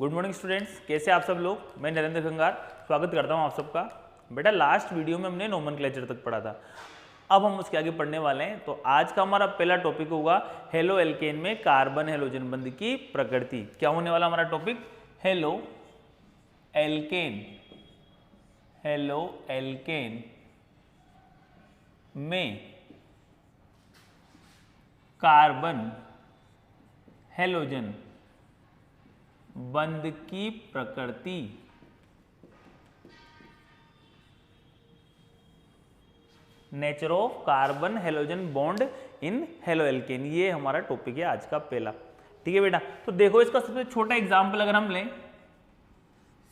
Good morning students, कैसे आप सब लोग। मैं नरेंद्र खंगार स्वागत करता हूं आप सबका। बेटा लास्ट वीडियो में हमने नोमेनक्लेचर तक पढ़ा था, अब हम उसके आगे पढ़ने वाले हैं। तो आज का हमारा पहला टॉपिक होगा हेलो एल्केन में कार्बन हेलोजन बंध की प्रकृति। क्या होने वाला हमारा topic? Halo alkane, halo alkane में कार्बन हेलोजन बंध की प्रकृति। Nature of carbon halogen bond in halo alkane, ये हमारा टॉपिक है आज का पहला। ठीक है बेटा, तो देखो इसका सबसे छोटा एग्जांपल अगर हम लें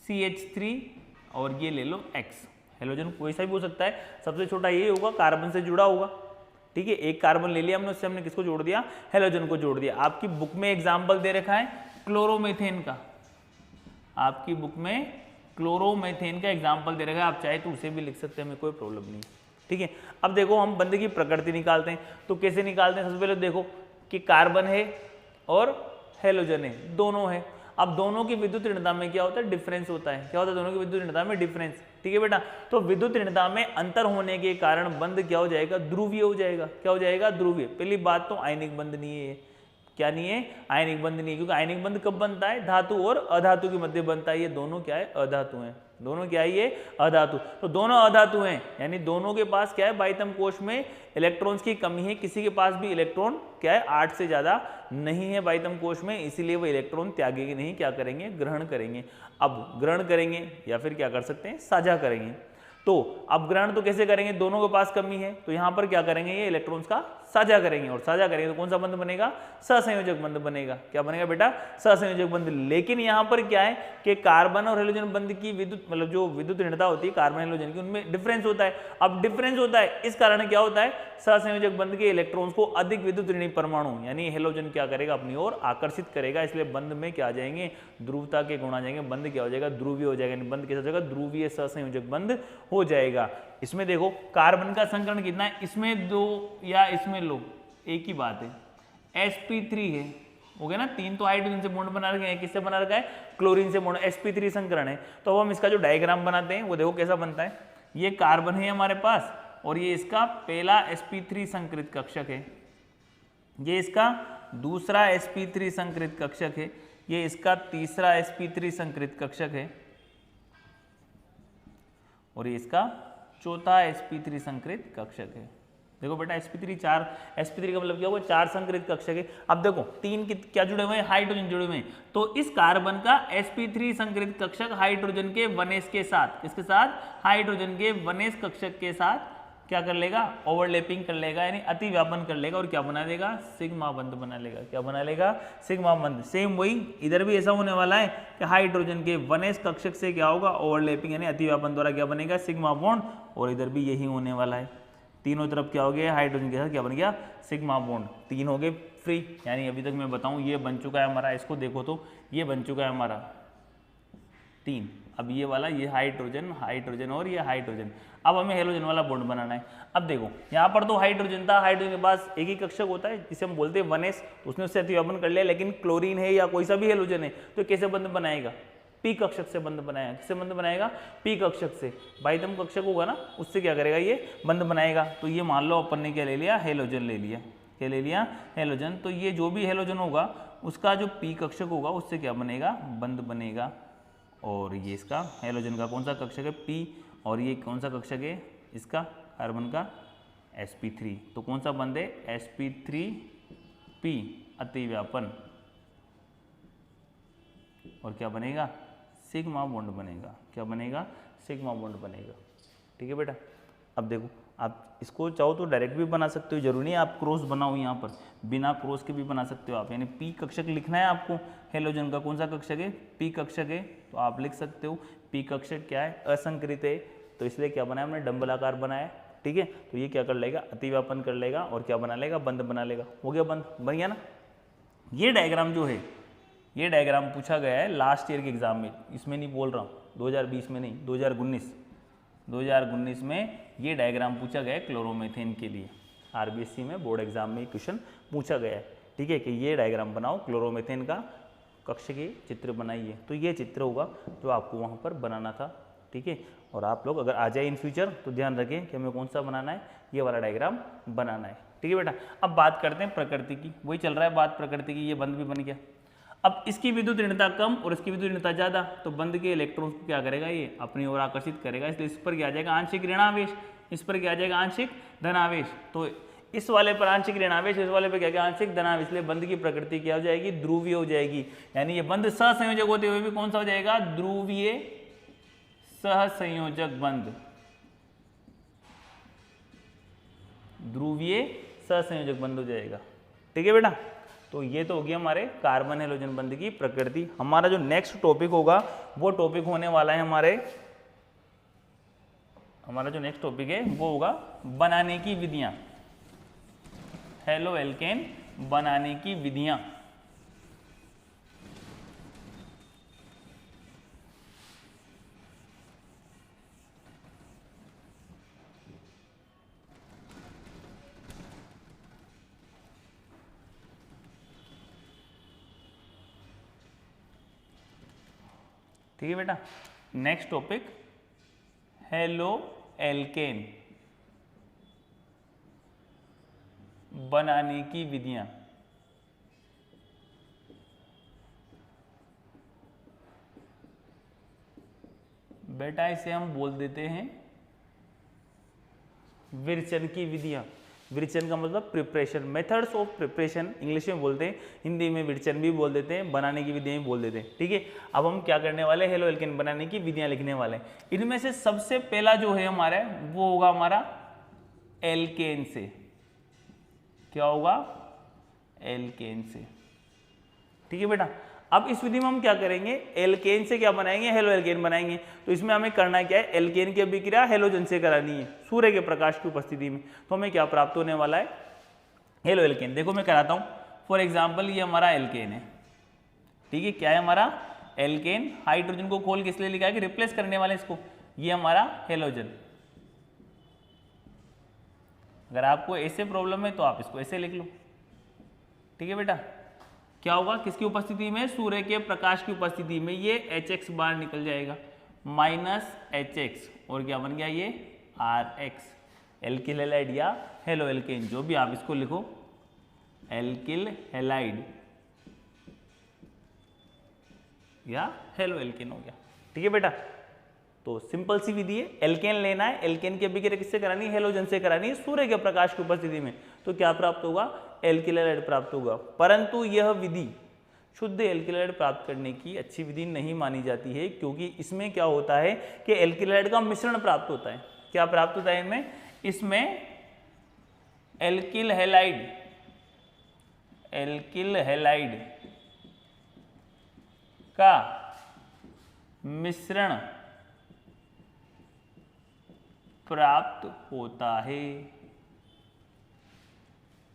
CH3 और ये ले लो X। हेलोजन कोई सा भी हो सकता है, सबसे छोटा ये होगा, कार्बन से जुड़ा होगा। ठीक है, एक कार्बन ले लिया हमने, उससे हमने किसको जोड़ दिया? हेलोजन को जोड़ दिया। आपकी बुक में एग्जाम्पल दे रखा है क्लोरोमेथेन का, आपकी बुक में क्लोरोमेथेन का एग्जाम्पल दे रखा है, आप चाहे तो उसे भी लिख सकते हैं, हमें कोई प्रॉब्लम नहीं। ठीक है, अब देखो हम बंध की प्रकृति निकालते हैं, तो कैसे निकालते हैं? सबसे पहले देखो कि कार्बन है और हेलोजन है, दोनों है। अब दोनों की विद्युत ऋणता में क्या होता है? डिफरेंस होता है। क्या होता है? दोनों की विद्युत ऋणता में डिफरेंस। ठीक है बेटा, तो विद्युत ऋणता में अंतर होने के कारण बंध क्या हो जाएगा? ध्रुवीय हो जाएगा। क्या हो जाएगा? ध्रुवीय। पहली बात तो आयनिक बंध नहीं है, क्या नहीं है? आयनिक बंध नहीं है, क्योंकि आयनिक बंध कब बनता है? धातु और अधातु के मध्य बनता है। ये दोनों क्या है? अधातु हैं। दोनों क्या है? ये अधातु। तो दोनों अधातु हैं, यानी दोनों के पास क्या है? बाह्यतम कोश में इलेक्ट्रॉन्स की कमी है। किसी के पास भी इलेक्ट्रॉन क्या है? 8 से ज्यादा नहीं है बाह्यतम कोश में, इसीलिए वो इलेक्ट्रॉन त्यागेंगे नहीं, क्या करेंगे? ग्रहण करेंगे। अब ग्रहण करेंगे या फिर क्या कर सकते हैं? साझा करेंगे। तो अब ग्रहण तो कैसे करेंगे? दोनों के पास कमी है, तो यहां पर क्या करेंगे? ये इलेक्ट्रॉन्स का साझा करेंगे, और साझा करेंगे तो कौन सा बंध बनेगा? सहसंयोजक बंध बनेगा। क्या बनेगा बेटा? सहसंयोजक बंध। लेकिन यहां पर क्या है कि कार्बन और हेलोजन बंध की विद्युत मतलब जो विद्युत ऋणता होती है कार्बन हेलोजन की, उनमें डिफरेंस होता है। अब डिफरेंस होता है, इस कारण क्या होता है? सहसंयोजक बंध के इलेक्ट्रॉन्स को अधिक विद्युत ऋणी परमाणु यानी हेलोजन क्या करेगा? अपनी ओर आकर्षित करेगा, इसलिए बंध में क्या आ जाएंगे? ध्रुवता के गुण आ जाएंगे। बंध क्या हो जाएगा? ध्रुवीय हो जाएगा। बंध कैसा हो जाएगा? ध्रुवीय सहसंयोजक बंध हो जाएगा। इसमें देखो कार्बन का संकरण कितना है? इसमें 2 या इसमें लो, एक ही बात है। sp3 है, हो गया ना? 3 तो हाइड्रोजन से बॉन्ड बना रखे हैं, किससे बना रखा है? क्लोरीन से बॉन्ड। sp3 संकरण है। तो अब हम इसका जो डायग्राम बनाते हैं वो देखो कैसा बनता है। ये कार्बन है हमारे पास, और ये इसका पहला sp3 संकृत कक्षक है, ये इसका दूसरा sp3 संकृत कक्षक है, ये इसका तीसरा sp3 संकृत कक्षक है, और ये इसका चौथा sp3 संकृत कक्षक है। देखो बेटा sp3 4, sp3 का मतलब क्या हुआ? 4 संकृत कक्षक है। अब देखो 3 क्या जुड़े हुए हैं? हाइड्रोजन जुड़े हुए हैं। तो इस कार्बन का sp3 संकृत कक्षक हाइड्रोजन के 1s के साथ, किसके साथ? हाइड्रोजन के 1s कक्षक के साथ क्या कर लेगा? ओवरलैपिंग कर लेगा, यानी अति व्यापन कर लेगा, और क्या बना देगा? सिग्मा बंध बना लेगा। क्या बना लेगा? सिग्मा बंध। सेम वही इधर भी ऐसा होने वाला है कि हाइड्रोजन के 1s कक्षक से क्या होगा? ओवरलैपिंग यानी अति व्यापन द्वारा क्या बनेगा? Sigma bond. और इधर भी यही होने वाला है। तीनों तरफ क्या हो गया? हाइड्रोजन के साथ क्या बन गया? Sigma bond. 3 हो गए फ्री, यानी अभी तक मैं बताऊं ये बन चुका है हमारा, इसको देखो तो ये बन चुका है हमारा 3। अब ये वाला, ये हाइड्रोजन, हाइड्रोजन और ये हाइड्रोजन। अब हमें हेलोजन वाला बॉन्ड बनाना है। अब देखो यहाँ पर तो हाइड्रोजन था, हाइड्रोजन के पास एक ही कक्षक होता है जिसे हम बोलते हैं 1s, तो उसने उससे अतिव्यापन कर लिया। लेकिन क्लोरीन है या कोई सा भी हेलोजन है, तो कैसे बंध बनाएगा? पी कक्षक से बंध बनाएगा। किससे बंध बनाएगा? पी कक्षक से। बाह्यतम कक्षक होगा ना, उससे क्या करेगा? ये बंध बनाएगा। तो ये मान लो अपन ने क्या ले लिया? हेलोजन ले लिया। क्या ले लिया? हेलोजन। तो ये जो भी हेलोजन होगा उसका जो पी कक्षक होगा उससे क्या बनेगा? बंध बनेगा। और ये इसका हेलोजन का कौन सा कक्षक है? पी। और ये कौन सा कक्षक है? इसका कार्बन का sp3। तो कौन सा बंध है? sp3p अतिव्यापन, और क्या बनेगा? सिग्मा बॉन्ड बनेगा। क्या बनेगा? सिग्मा बॉन्ड बनेगा। ठीक है बेटा, अब देखो आप इसको चाहो तो डायरेक्ट भी बना सकते हो, जरूरी नहीं आप क्रॉस बनाओ, यहाँ पर बिना क्रॉस के भी बना सकते हो आप। यानी पी कक्षक लिखना है आपको, हेलोजन का कौन सा कक्षक है? पी कक्षक है, तो आप लिख सकते हो पी कक्षक क्या है? असंकृत है, तो इसलिए क्या बनाया हमने? डंबल आकार बनाया। ठीक है, तो ये क्या कर लेगा? अतिव्यापन कर लेगा, और क्या बना लेगा? बंध बना लेगा। हो गया बंध, बन गया ना? ये डायग्राम जो है, ये डायग्राम पूछा गया है लास्ट ईयर के एग्जाम में, इसमें नहीं बोल रहा हूँ, 2020 में नहीं, 2019 में ये डायग्राम पूछा गया है क्लोरोमेथेन के लिए। आरबीएससी में बोर्ड एग्जाम में क्वेश्चन पूछा गया है। ठीक है, कि ये डायग्राम बनाओ क्लोरोमेथेन का, कक्ष के चित्र बनाइए। तो ये चित्र होगा जो आपको वहाँ पर बनाना था, ठीक है। और आप लोग अगर आ जाए इन फ्यूचर तो ध्यान रखें कि हमें कौन सा बनाना है, ये वाला डायग्राम बनाना है, ठीक है बेटा। अब बात करते हैं प्रकृति की, वही चल रहा है बात प्रकृति की, ये बंद भी बन गया। अब इसकी विद्युत ऋणता कम और इसकी विद्युत ऋणता ज़्यादा, तो बंद के इलेक्ट्रॉन्स को क्या करेगा, ये अपनी ओर आकर्षित करेगा, इसलिए इस पर क्या आ जाएगा आंशिक ऋणावेश, इस पर क्या आ जाएगा आंशिक धनावेश। तो इस वाले पर आंशिक ऋणावेश, इस वाले पर क्या क्या आंशिक धनावेश, इसलिए बंद की प्रकृति क्या हो जाएगी, ध्रुवीय हो जाएगी। यानी ये बंद सहसंयोजक होते हुए भी कौन सा हो जाएगा, ध्रुवीय सहसंयोजक बंद, ध्रुवीय सहसंयोजक बंद हो जाएगा, ठीक है बेटा। तो ये तो हो गया हमारे कार्बन हैलोजन बंध की प्रकृति। हमारा जो नेक्स्ट टॉपिक होगा वो टॉपिक होने वाला है हमारा जो नेक्स्ट टॉपिक है वो होगा बनाने की विधियां, हेलो एल्केन बनाने की विधियां। ठीक है बेटा। नेक्स्ट टॉपिक हेलो एल्केन बनाने की विधियां। बेटा इसे हम बोल देते हैं विरचन की विधियां। विरचन का मतलब preparation, methods of preparation English में बोलते हैं, हिंदी में विरचन भी बोल देते हैं, बनाने की विधियां भी बोल देते हैं, ठीक है। अब हम क्या करने वाले हैं, हेलो एल्केन बनाने की विधियां लिखने वाले हैं। इनमें से सबसे पहला जो है हमारा वो होगा हमारा एल्केन से। क्या होगा, एल्केन से, ठीक है बेटा। अब इस विधि में हम क्या करेंगे, एल्केन से क्या बनाएंगे, हेलो एल्केन बनाएंगे। तो इसमें हमें करना क्या है, एल्केन की अभिक्रिया हेलोजन से करानी है सूर्य के प्रकाश की उपस्थिति में। तो हमें क्या प्राप्त होने वाला है, हेलो एल्केन। देखो मैं कराता हूं, फॉर एग्जाम्पल ये हमारा एल्केन है, ठीक है। क्या है हमारा एल्केन, हाइड्रोजन को खोल के इसलिए लिखा है कि रिप्लेस करने वाले इसको, ये हमारा हेलोजन। अगर आपको ऐसे प्रॉब्लम है तो आप इसको ऐसे लिख लो, ठीक है बेटा। क्या होगा, किसकी उपस्थिति में, सूर्य के प्रकाश की उपस्थिति में ये HX बार निकल जाएगा माइनस HX, और क्या बन गया ये RX, एल्किल हैलाइड या हेलो एल्केन, जो भी आप इसको लिखो, एल्किल हैलाइड या हेलो एल्केन हो गया, ठीक है बेटा। तो सिंपल सी विधि है, एल्केन लेना है, एल्केन की अभिक्रिया किससे करानी है, हेलोजन से करानी है सूर्य के प्रकाश की उपस्थिति में। तो क्या प्राप्त होगा, एल्किल हैलाइड प्राप्त होगा। परंतु यह विधि शुद्ध एल्किल हैलाइड प्राप्त करने की अच्छी विधि नहीं मानी जाती है, क्योंकि इसमें क्या होता है कि एल्किल हैलाइड का मिश्रण प्राप्त होता है। क्या प्राप्त होता है इनमें, इसमें एल्किल हैलाइड का मिश्रण प्राप्त होता है।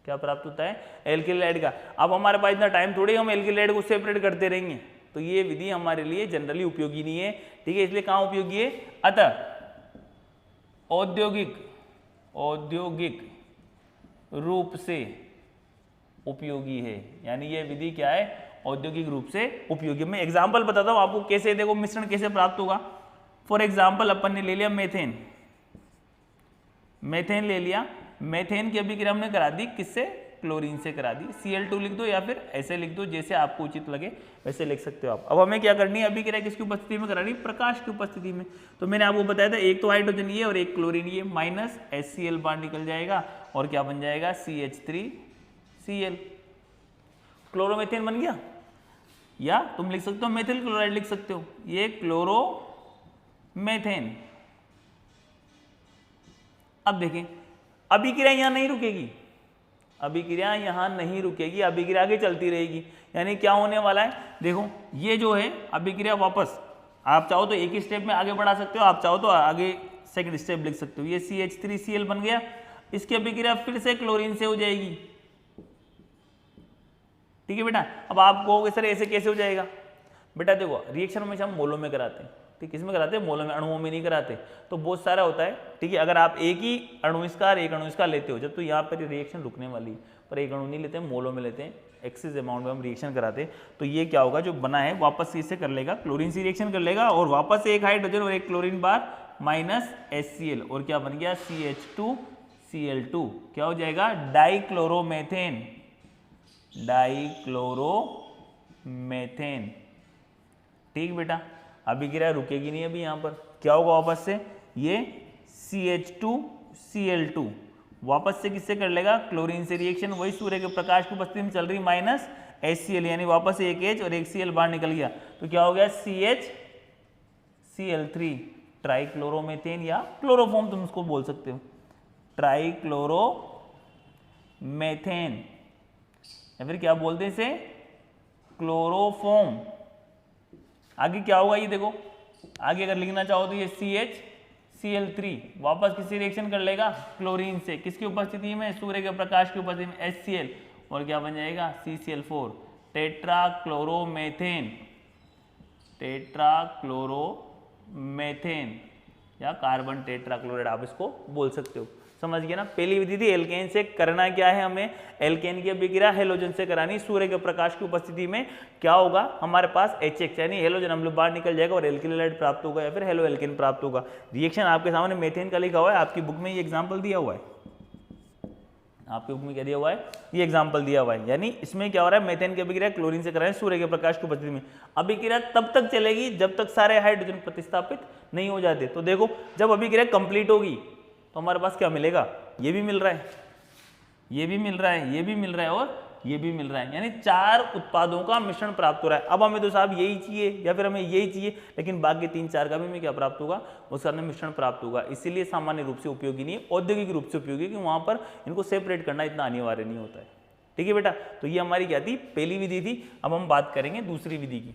क्या प्राप्त होता है, एल्किल हैलाइड का। अब हमारे पास इतना टाइम थोड़ी हम एल्किल हैलाइड को सेपरेट करते रहेंगे, तो ये विधि हमारे लिए जनरली उपयोगी नहीं है, ठीक है। इसलिए कहाँ उपयोगी है, अतः औद्योगिक रूप से उपयोगी है। यानी ये विधि क्या है, औद्योगिक रूप से उपयोगी। मैं एग्जाम्पल बताता हूँ आपको कैसे, देखो मिश्रण कैसे प्राप्त होगा। फॉर एग्जाम्पल अपन ने ले लिया मेथेन ले लिया, मेथेन की अभिक्रिया हमने करा दी किससे, क्लोरीन से करा दी। Cl2 लिख दो या फिर ऐसे लिख दो, जैसे आपको उचित लगे वैसे लिख सकते हो आप। अब हमें क्या करनी है, अभिक्रिया किसकी उपस्थिति में करानी, प्रकाश की उपस्थिति में। तो मैंने आपको बताया था एक तो हाइड्रोजन ये और एक क्लोरीन ये, माइनस HCl बार निकल जाएगा और क्या बन जाएगा, CH3Cl, क्लोरोमेथेन बन गया। या तुम लिख सकते हो मेथिल क्लोराइड लिख सकते हो, ये क्लोरोमेथेन। अब देखें अभिक्रिया यहां नहीं रुकेगी, अभिक्रिया यहां नहीं रुकेगी, अभिक्रिया आगे चलती रहेगी। यानी क्या होने वाला है, देखो ये जो है अभिक्रिया वापस, आप चाहो तो एक ही स्टेप में आगे बढ़ा सकते हो, आप चाहो तो आगे सेकंड स्टेप लिख सकते हो। ये CH3Cl बन गया, इसकी अभिक्रिया फिर से क्लोरीन से हो जाएगी, ठीक है बेटा। अब आप कहोगे सर ऐसे कैसे हो जाएगा, बेटा देखो रिएक्शन हमेशा हम मोलों में कराते हैं, ठीक, किसमें कराते हैं, मोलों में, अणुओं में नहीं कराते। तो बहुत सारा होता है, ठीक है। अगर आप एक ही अणु इसका और एक अणु इसका लेते हो जब, तो यहाँ पर रिएक्शन रुकने वाली है, पर एक अणु नहीं लेते हैं, मोलों में लेते हैं, एक्सिस अमाउंट में हम रिएक्शन कराते तो ये क्या होगा, जो बना है वापस से इससे कर लेगा, क्लोरीन से रिएक्शन कर लेगा और वापस से एक हाइड्रोजन और एक क्लोरीन बार माइनस HCl और क्या बन गया CH2Cl2, क्या हो जाएगा डाइक्लोरोमेथेन, डाइक्लोरोमेथेन। ठीक बेटा, अभी क्रिया रुकेगी नहीं, अभी यहाँ पर क्या होगा वापस से ये CH2Cl2 वापस से किससे कर लेगा, क्लोरीन से रिएक्शन, वही सूर्य के प्रकाश की उपस्थिति में चल रही माइनस HCl, यानी वापस से एक H और एक Cl बाहर निकल गया तो क्या हो गया CHCl3 ट्राइक्लोरोमेथेन या क्लोरोफॉर्म तुम उसको बोल सकते हो, ट्राइक्लोरोमेथेन या फिर क्या बोलते हैं इसे क्लोरोफॉर्म। आगे क्या होगा ये देखो, आगे अगर लिखना चाहो तो ये CHCl3 वापस किसी रिएक्शन कर लेगा क्लोरीन से, किसकी उपस्थिति में, सूर्य के प्रकाश की उपस्थिति में HCl और क्या बन जाएगा CCl4 टेट्राक्लोरोमेथेन, टेट्राक्लोरोमेथेन या कार्बन टेट्राक्लोराइड आप इसको बोल सकते हो। समझ गए ना, पहली विधि थी एल्केन से करना क्या है, हमें एल्केन की अभिक्रिया हेलोजन से करानी, सूर्य के प्रकाश की उपस्थिति में क्या होगा हमारे पास HX यानी हेलोजन अम्ल बाहर निकल जाएगा और एल्किल हैलाइड प्राप्त होगा या फिर हेलो एल्केन प्राप्त होगा। रिएक्शन आपके सामने मेथेन का लिखा हुआ है, आपकी बुक में ये एग्जाम्पल दिया हुआ है, आपके बुक में क्या दिया हुआ है, ये एग्जाम्पल दिया हुआ है। यानी इसमें क्या हो रहा है, मेथेन की अभिक्रिया क्लोरीन से कराएं सूर्य के प्रकाश की उपस्थिति में, अभिक्रिया तब तक चलेगी जब तक सारे हाइड्रोजन प्रतिस्थापित नहीं हो जाते। तो देखो जब अभिक्रिया कंप्लीट होगी तो हमारे पास क्या मिलेगा, ये भी मिल रहा है, ये भी मिल रहा है, ये भी मिल रहा है और ये भी मिल रहा है, यानी 4 उत्पादों का मिश्रण प्राप्त हो रहा है। अब हमें तो साहब यही चाहिए या फिर हमें यही चाहिए, लेकिन बाकी 3-4 का भी हमें क्या प्राप्त होगा, उसका हमें मिश्रण प्राप्त होगा। इसीलिए सामान्य रूप से उपयोगी नहीं है, औद्योगिक रूप से उपयोगी, कि वहां पर इनको सेपरेट करना इतना अनिवार्य नहीं होता है। ठीक है बेटा, तो ये हमारी क्या थी, पहली विधि थी। अब हम बात करेंगे दूसरी विधि की।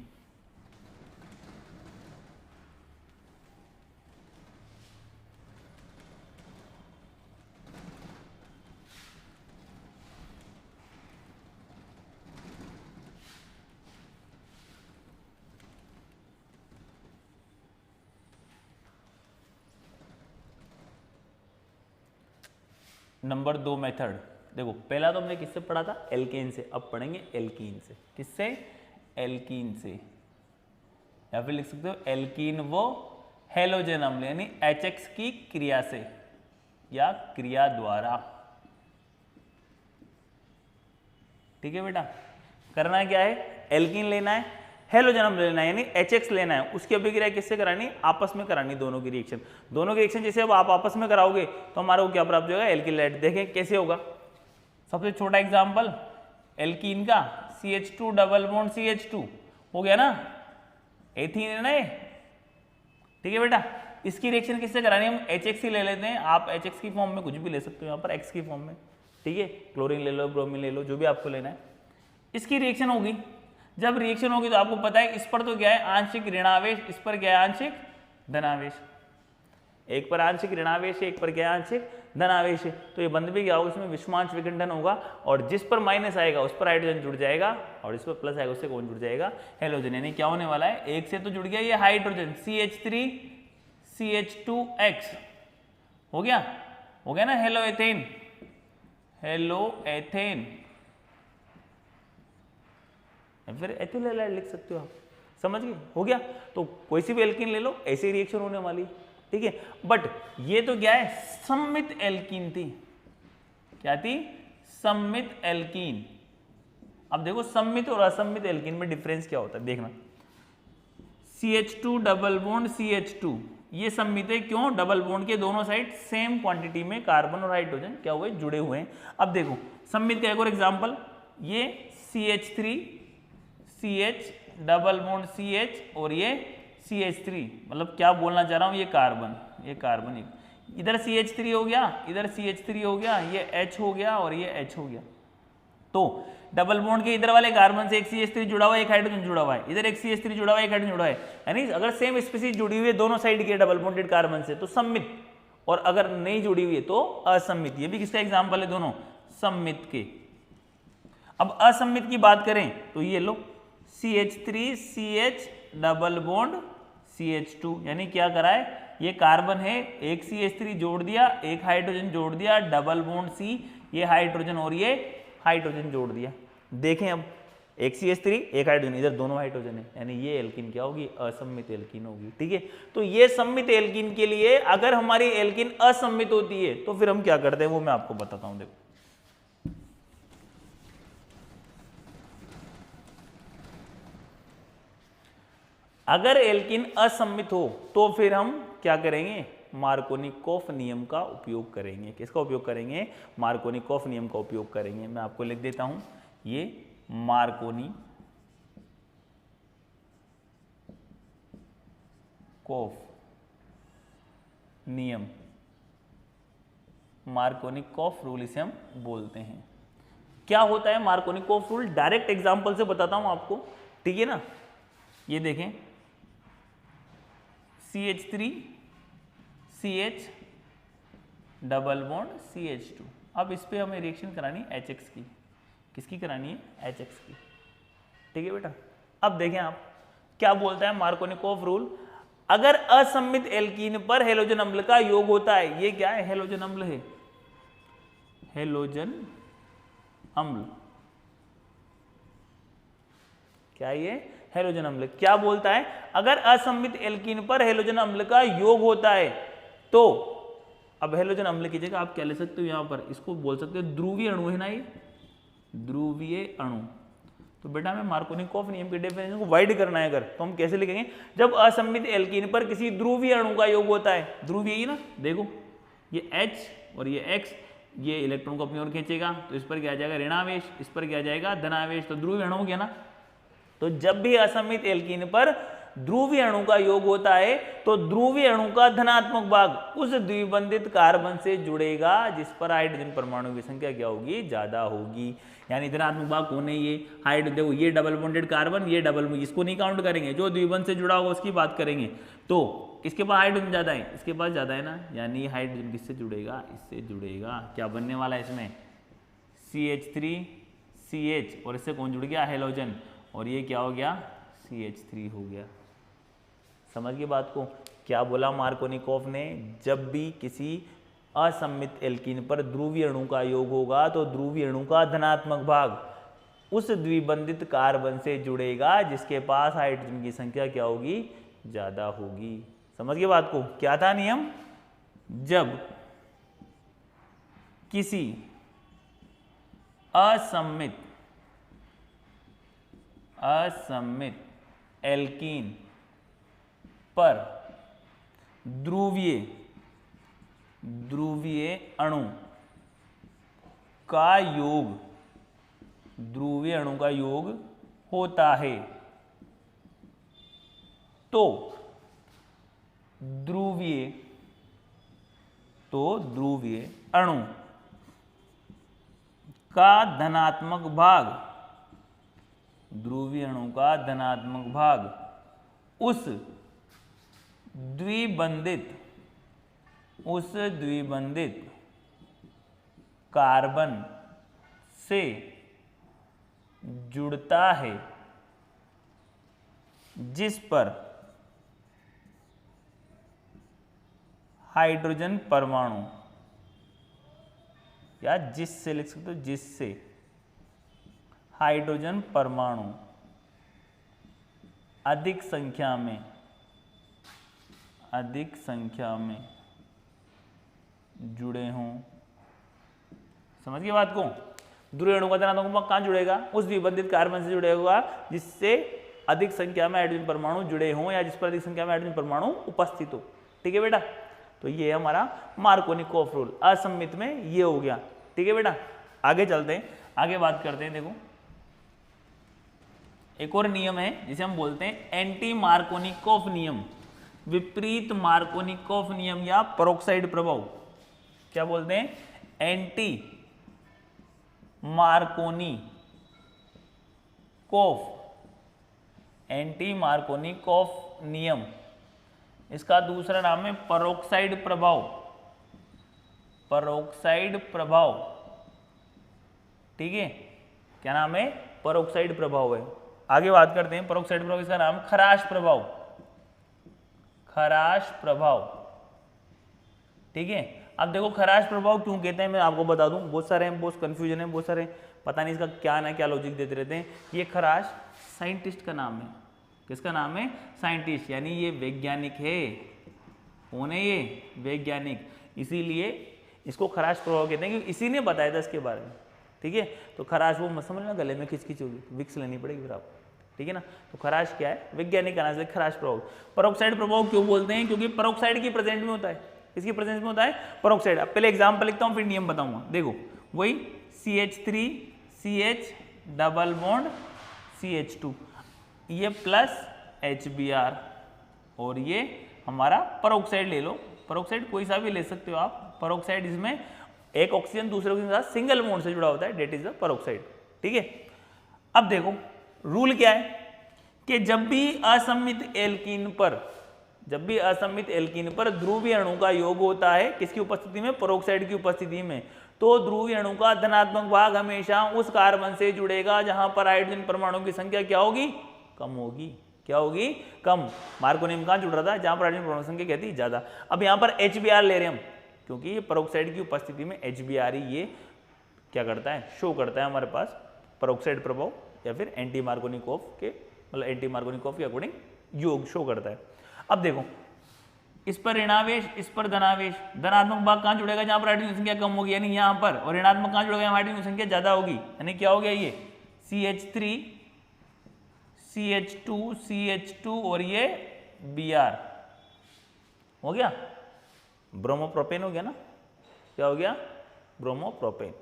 नंबर 2 मेथड, देखो पहला तो हमने किससे पढ़ा था, एल्केन से, अब पढ़ेंगे एल्कीन से। किससे, एल्कीन से, या फिर लिख सकते हो एल्कीन वो हेलोजन अम्ल यानी HX की क्रिया से या क्रिया द्वारा। ठीक है बेटा, करना क्या है, एल्कीन लेना है, हेलोजन अम्ल लेना है यानी HX लेना है, उसकी अभिक्रिया किससे करानी, आपस में करानी, दोनों की रिएक्शन। दोनों की रिएक्शन जैसे अब आप आपस में कराओगे तो हमारा को क्या प्राप्त होगा, एल्किल हैलाइड। देखें कैसे होगा, सबसे छोटा एग्जांपल एल्कीन का CH2 डबल बॉन्ड CH2 हो गया ना, एथीन है ना ये। ठीक है बेटा, इसकी रिएक्शन किससे करानी, हम HX ही ले लेते हैं, आप HX की फॉर्म में कुछ भी ले सकते हो यहाँ पर, X की फॉर्म में। ठीक है, क्लोरीन ले लो, ब्रोमीन ले लो, जो भी आपको लेना है। इसकी रिएक्शन होगी, जब रिएक्शन होगी तो आपको पता है इस पर तो क्या है आंशिक ऋणावेश, इस पर क्या है आंशिक धनावेश, एक पर आंशिक ऋणावेश है, एक पर क्या है आंशिक धनावेश है। तो ये बंद भी क्या होगा, इसमें विषमांश विखंडन होगा और जिस पर माइनस आएगा उस पर हाइड्रोजन जुड़ जाएगा और इस पर प्लस आएगा उससे कौन जुड़ जाएगा, हेलोजन। यानी क्या होने वाला है, एक से तो जुड़ गया ये हाइड्रोजन CH3 CH2X हो गया ना, हेलो एथेन, हेलो एथेन, फिर एथिल हैलाइड लिख सकते हो आप। समझ गए, हो गया। तो कोई सी भी एल्कीन ले लो, ऐसी रिएक्शन होने वाली। ठीक है, बट ये तो क्या है, सममित एल्कीन थी। क्या थी, सममित एल्कीन। अब देखो सममित और असममित एल्कीन में डिफरेंस क्या होता है, देखना। CH2 डबल बॉन्ड CH2 ये सममित है, क्यों, डबल बॉन्ड के दोनों साइड सेम क्वांटिटी में कार्बन और हाइड्रोजन क्या हुए, जुड़े हुए हैं। अब देखो सममित का एक और एग्जांपल, ये CH3 CH double bond CH और ये CH3, मतलब क्या बोलना चाह रहा हूं, ये कार्बन इधर CH3 हो गया, इधर CH3 हो गया, ये H हो गया और ये H हो गया। तो डबल बॉन्ड के इधर वाले कार्बन से एक CH3 जुड़ा हुआ है, एक हाइड्रोजन जुड़ा हुआ है, इधर एक CH3 जुड़ा हुआ है, एक हाइड्रोजन जुड़ा हुआ है। यानी अगर सेम स्पीशीज जुड़ी हुई है दोनों साइड के डबल बॉन्डेड कार्बन से तो सममित, और अगर नहीं जुड़ी हुई है तो असममित। ये भी किसका एग्जाम्पल है, दोनों सममित के। अब असममित की बात करें तो ये लो CH3 CH double bond CH2, यानी क्या करा है, ये कार्बन है, एक CH3 जोड़ दिया, एक हाइड्रोजन जोड़ दिया, डबल बॉन्ड C, ये हाइड्रोजन और ये हाइड्रोजन जोड़ दिया। देखें अब, एक CH3 एक हाइड्रोजन, इधर दोनों हाइड्रोजन है, यानी ये एल्कीन क्या होगी, असम्मित एल्कीन होगी। ठीक है, तो ये सम्मित एल्कीन के लिए अगर हमारी एल्कीन असम्मित होती है तो फिर हम क्या करते हैं वो मैं आपको बताता हूं। देखो, अगर एल्कीन असम्मित हो तो फिर हम क्या करेंगे, मार्कोनिकॉफ नियम का उपयोग करेंगे। किसका उपयोग करेंगे, मार्कोनिकॉफ नियम का उपयोग करेंगे। मैं आपको लिख देता हूं, ये मार्कोनिकॉफ नियम, मार्कोनिकॉफ रूल इसे हम बोलते हैं। क्या होता है मार्कोनिकॉफ रूल, डायरेक्ट एग्जांपल से बताता हूं आपको, ठीक है ना। ये देखें, CH3 CH double bond CH2। अब इस पे हमें रिएक्शन करानी है HX की, किसकी करानी है, HX की। ठीक है बेटा, अब देखें आप क्या बोलता है मार्कोनिकॉफ रूल, अगर असम्मित एल्कीन पर हेलोजन अम्ल का योग होता है, ये क्या है, हेलोजन अम्ल है, हेलोजन अम्ल, क्या ये हेलोजन अम्ल, क्या बोलता है, अगर असम्मित एल्कीन पर हेलोजन अम्ल का योग होता है तो, अब हेलोजन अम्ल की जगह आप क्या ले सकते हो, यहां पर इसको बोल सकते हो ध्रुवीय अणु है ना, ये ध्रुवीय अणु। तो बेटा हमें मार्कोनिकॉफ नियम की डेफिनेशन को वाइड करना है अगर, तो हम कैसे लिखेंगे, जब असम्मित एल्कीन पर किसी ध्रुवीय अणु का योग होता है, ध्रुवीय ही ना, देखो ये H और ये X, ये इलेक्ट्रॉन को अपनी ओर खींचेगा तो इस पर क्या आ जाएगा ऋणावेश, इस पर क्या आ जाएगा धनावेश, तो ध्रुवीय अणु हो गया ना। तो जब भी असम्मित एल्कीन पर ध्रुवीय अणु का योग होता है तो ध्रुवीय अणु का धनात्मक भाग उस द्विबंधित कार्बन से जुड़ेगा जिस पर हाइड्रोजन परमाणु की संख्या क्या होगी, ज्यादा होगी। यानी धनात्मक भाग कौन है, ये हाइड्रोजन, देखो ये डबल बॉन्डेड कार्बन, ये डबल, इसको नहीं काउंट करेंगे, जो द्विबंध से जुड़ा होगा उसकी बात करेंगे। तो किसके पास हाइड्रोजन ज्यादा है, इसके पास ज्यादा है ना, यानी हाइड्रोजन किससे जुड़ेगा, इससे जुड़ेगा। क्या बनने वाला है इसमें, CH3 CH और इससे कौन जुड़ गया, हेलोजन, और ये क्या हो गया, CH3 हो गया। समझ गए बात को, क्या बोला मार्कोनिकॉफ ने, जब भी किसी असम्मित एल्कीन पर ध्रुवीय अणु का योग होगा तो ध्रुवीय अणु का धनात्मक भाग उस द्विबंधित कार्बन से जुड़ेगा जिसके पास हाइड्रोजन की संख्या क्या होगी, ज्यादा होगी। समझ गए बात को, क्या था नियम, जब किसी असम्मित एल्कीन पर ध्रुवीय अणु का योग होता है तो ध्रुवीय अणु का धनात्मक भाग उस द्विबंधित कार्बन से जुड़ता है जिस पर हाइड्रोजन परमाणु, या जिससे लिख सकते हो, जिससे हाइड्रोजन परमाणु अधिक संख्या में जुड़े हों। समझ गए बात को, ध्रुवीय अणु का धनात्मक भाग कहां जुड़ेगा, उस द्विबंधित कार्बन से जुड़ेगा जिससे अधिक संख्या में हाइड्रोजन परमाणु जुड़े हों या जिस पर अधिक संख्या में हाइड्रोजन परमाणु उपस्थित हो। ठीक है बेटा, तो ये हमारा मार्कोनिकॉफ रूल, असम्मित में ये हो गया। ठीक है बेटा, आगे चलते हैं, आगे बात करते हैं। देखो एक और नियम है जिसे हम बोलते हैं एंटी मार्कोनिकॉफ नियम, विपरीत मार्कोनिकॉफ नियम या पेरोक्साइड प्रभाव। क्या बोलते हैं, एंटी मार्कोनिकॉफ नियम, इसका दूसरा नाम है पेरोक्साइड प्रभाव। ठीक है, क्या नाम है, पेरोक्साइड प्रभाव है। आगे बात करते हैं पेरोक्साइड प्रभाव, इसका नाम खराश प्रभाव। ठीक है, अब देखो खराश प्रभाव क्यों कहते हैं, मैं आपको बता दूं, बहुत सारे हैं, बहुत कंफ्यूजन है, बहुत सारे पता नहीं इसका क्या ना क्या लॉजिक देते रहते हैं। ये खराश साइंटिस्ट का नाम है। किसका नाम है? साइंटिस्ट, यानी ये वैज्ञानिक है। कौन है ये? वैज्ञानिक। इसीलिए इसको खराश प्रभाव कहते हैं, क्योंकि इसी ने बताया था इसके बारे में। ठीक है, तो खराश वो मत समझना गले में खिचखिच होगी, विक्स लेनी पड़ेगी फिर आपको। ठीक है ना, तो खराश क्या है? वैज्ञानिक का नाम से खराश प्रभाव। परोक्साइड प्रभाव क्यों बोलते हैं? क्योंकि परोक्साइड की प्रेजेंट में होता है। किसकी प्रेजेंस में होता है? परोक्साइड। अब पहले एग्जाम्पल लिखता हूँ, फिर नियम बताऊंगा। देखो वही CH3 CH double bond CH2, ये प्लस HBr, और ये हमारा परोक्साइड ले लो। परोक्साइड कोई सा भी ले सकते हो आप। परोक्साइड, इसमें एक ऑक्सीजन दूसरे ऑक्सीजन के साथ सिंगल बॉन्ड से जुड़ा होता है, डेट इज द परोक्साइड। ठीक है, अब देखो रूल क्या है कि जब भी असमित एल्कीन पर ध्रुवीय अणु का योग होता है, किसकी उपस्थिति में? परोक्साइड की उपस्थिति में, तो ध्रुवीय अणु का धनात्मक भाग हमेशा उस कार्बन से जुड़ेगा जहां पर हाइड्रोजन परमाणु की संख्या क्या होगी? कम होगी। क्या होगी? कम। मार्कोनियम कहां जुड़ रहा था? जहां पर हाइड्रोजन परमाणु संख्या कहती ज्यादा। अब यहां पर HBr ले रहे हैं हम, क्योंकि ये परोक्साइड की उपस्थिति में HBr ही ये क्या करता है? शो करता है हमारे पास परोक्साइड प्रभाव, या फिर एंटी मार्कोनिकोव के, मतलब एंटी मार्कोनिकोव के अकॉर्डिंग योग शो करता है। अब देखो, इस पर ऋणावेश, इस पर धनावेश। धनात्मक भाग कहां जुड़ेगा? जहां पर हाइड्रोजन संख्या कम होगी, यानी यहां पर। और ऋणात्मक कहां जुड़ेगा? हाइड्रोजन संख्या ज्यादा होगी, यानी क्या हो गया? ये CH3 CH2 CH2 और ये Br हो गया, ब्रोमोप्रोपेन हो गया ना। क्या हो गया? ब्रोमोप्रोपेन।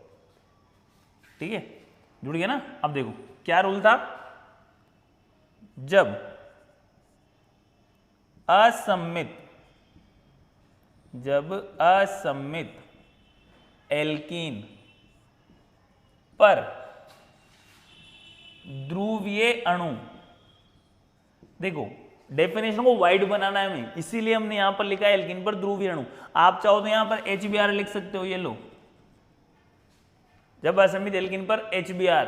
ठीक है, जुड़ गया ना। अब देखो क्या रूल था? जब असम्मित एल्कीन पर ध्रुवीय अणु, देखो डेफिनेशन को वाइड बनाना है हमें, इसीलिए हमने यहां पर लिखा है एल्कीन पर ध्रुवीय अणु। आप चाहो तो यहां पर HBr लिख सकते हो, ये लो। जब असमित एल्कीन पर HBr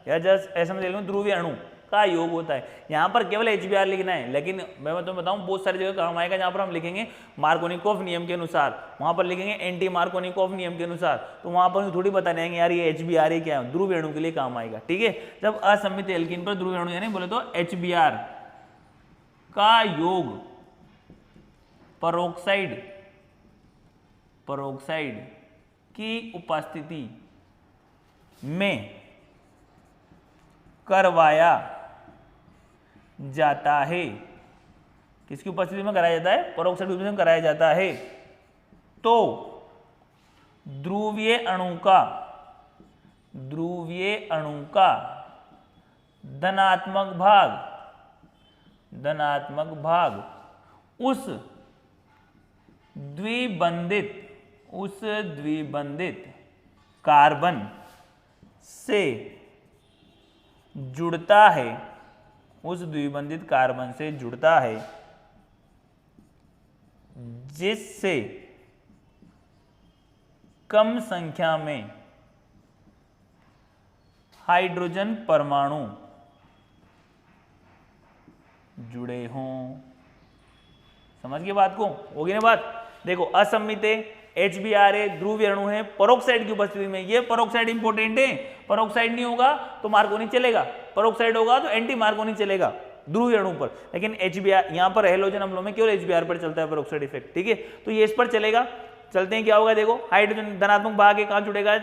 या जस्ट असमित एल्कीन ध्रुवीय अणु का योग होता है, यहां पर केवल HBr लिखना है। लेकिन मैं तुम्हें बताऊं, बहुत सारी जगह काम आएगा जहां पर हम लिखेंगे मार्कोनिकोव नियम के अनुसार, वहां पर लिखेंगे एंटी मार्कोनिकोव नियम के अनुसार, तो वहां पर थोड़ी बताने आएंगे यार ये HBr ही क्या है, ध्रुवीय अणु के लिए काम आएगा। ठीक है, जब असमित एल्कीन पर ध्रुवीय अणु यानी बोले तो HBr का योग परोक्साइड की उपस्थिति में करवाया जाता है। किसकी उपस्थिति में कराया जाता है? परोक्साइड की उपस्थिति में कराया जाता है। तो ध्रुवीय अणु का धनात्मक भाग उस द्विबंधित कार्बन से जुड़ता है, जिससे कम संख्या में हाइड्रोजन परमाणु जुड़े हों। समझ गए बात को? होगी ना बात? देखो असम्मित HBr ध्रुवीय अणु है परोक्साइड की उपस्थिति में, ये परोक्साइड इंपॉर्टेंट है। परोक्साइड नहीं होगा तो मार्को नहीं चलेगा, परोक्साइड होगा तो एंटी मार्को नहीं चलेगा ध्रुवीय अणु पर। लेकिन HBr यहां पर हैलोजन अम्लों में केवल HBr पर चलता है परोक्साइड इफेक्ट। ठीक है, तो ये इस पर चलेगा। चलते हैं, क्या होगा देखो, हाइड्रोजन धनात्मक भाग कहां जुड़ेगा?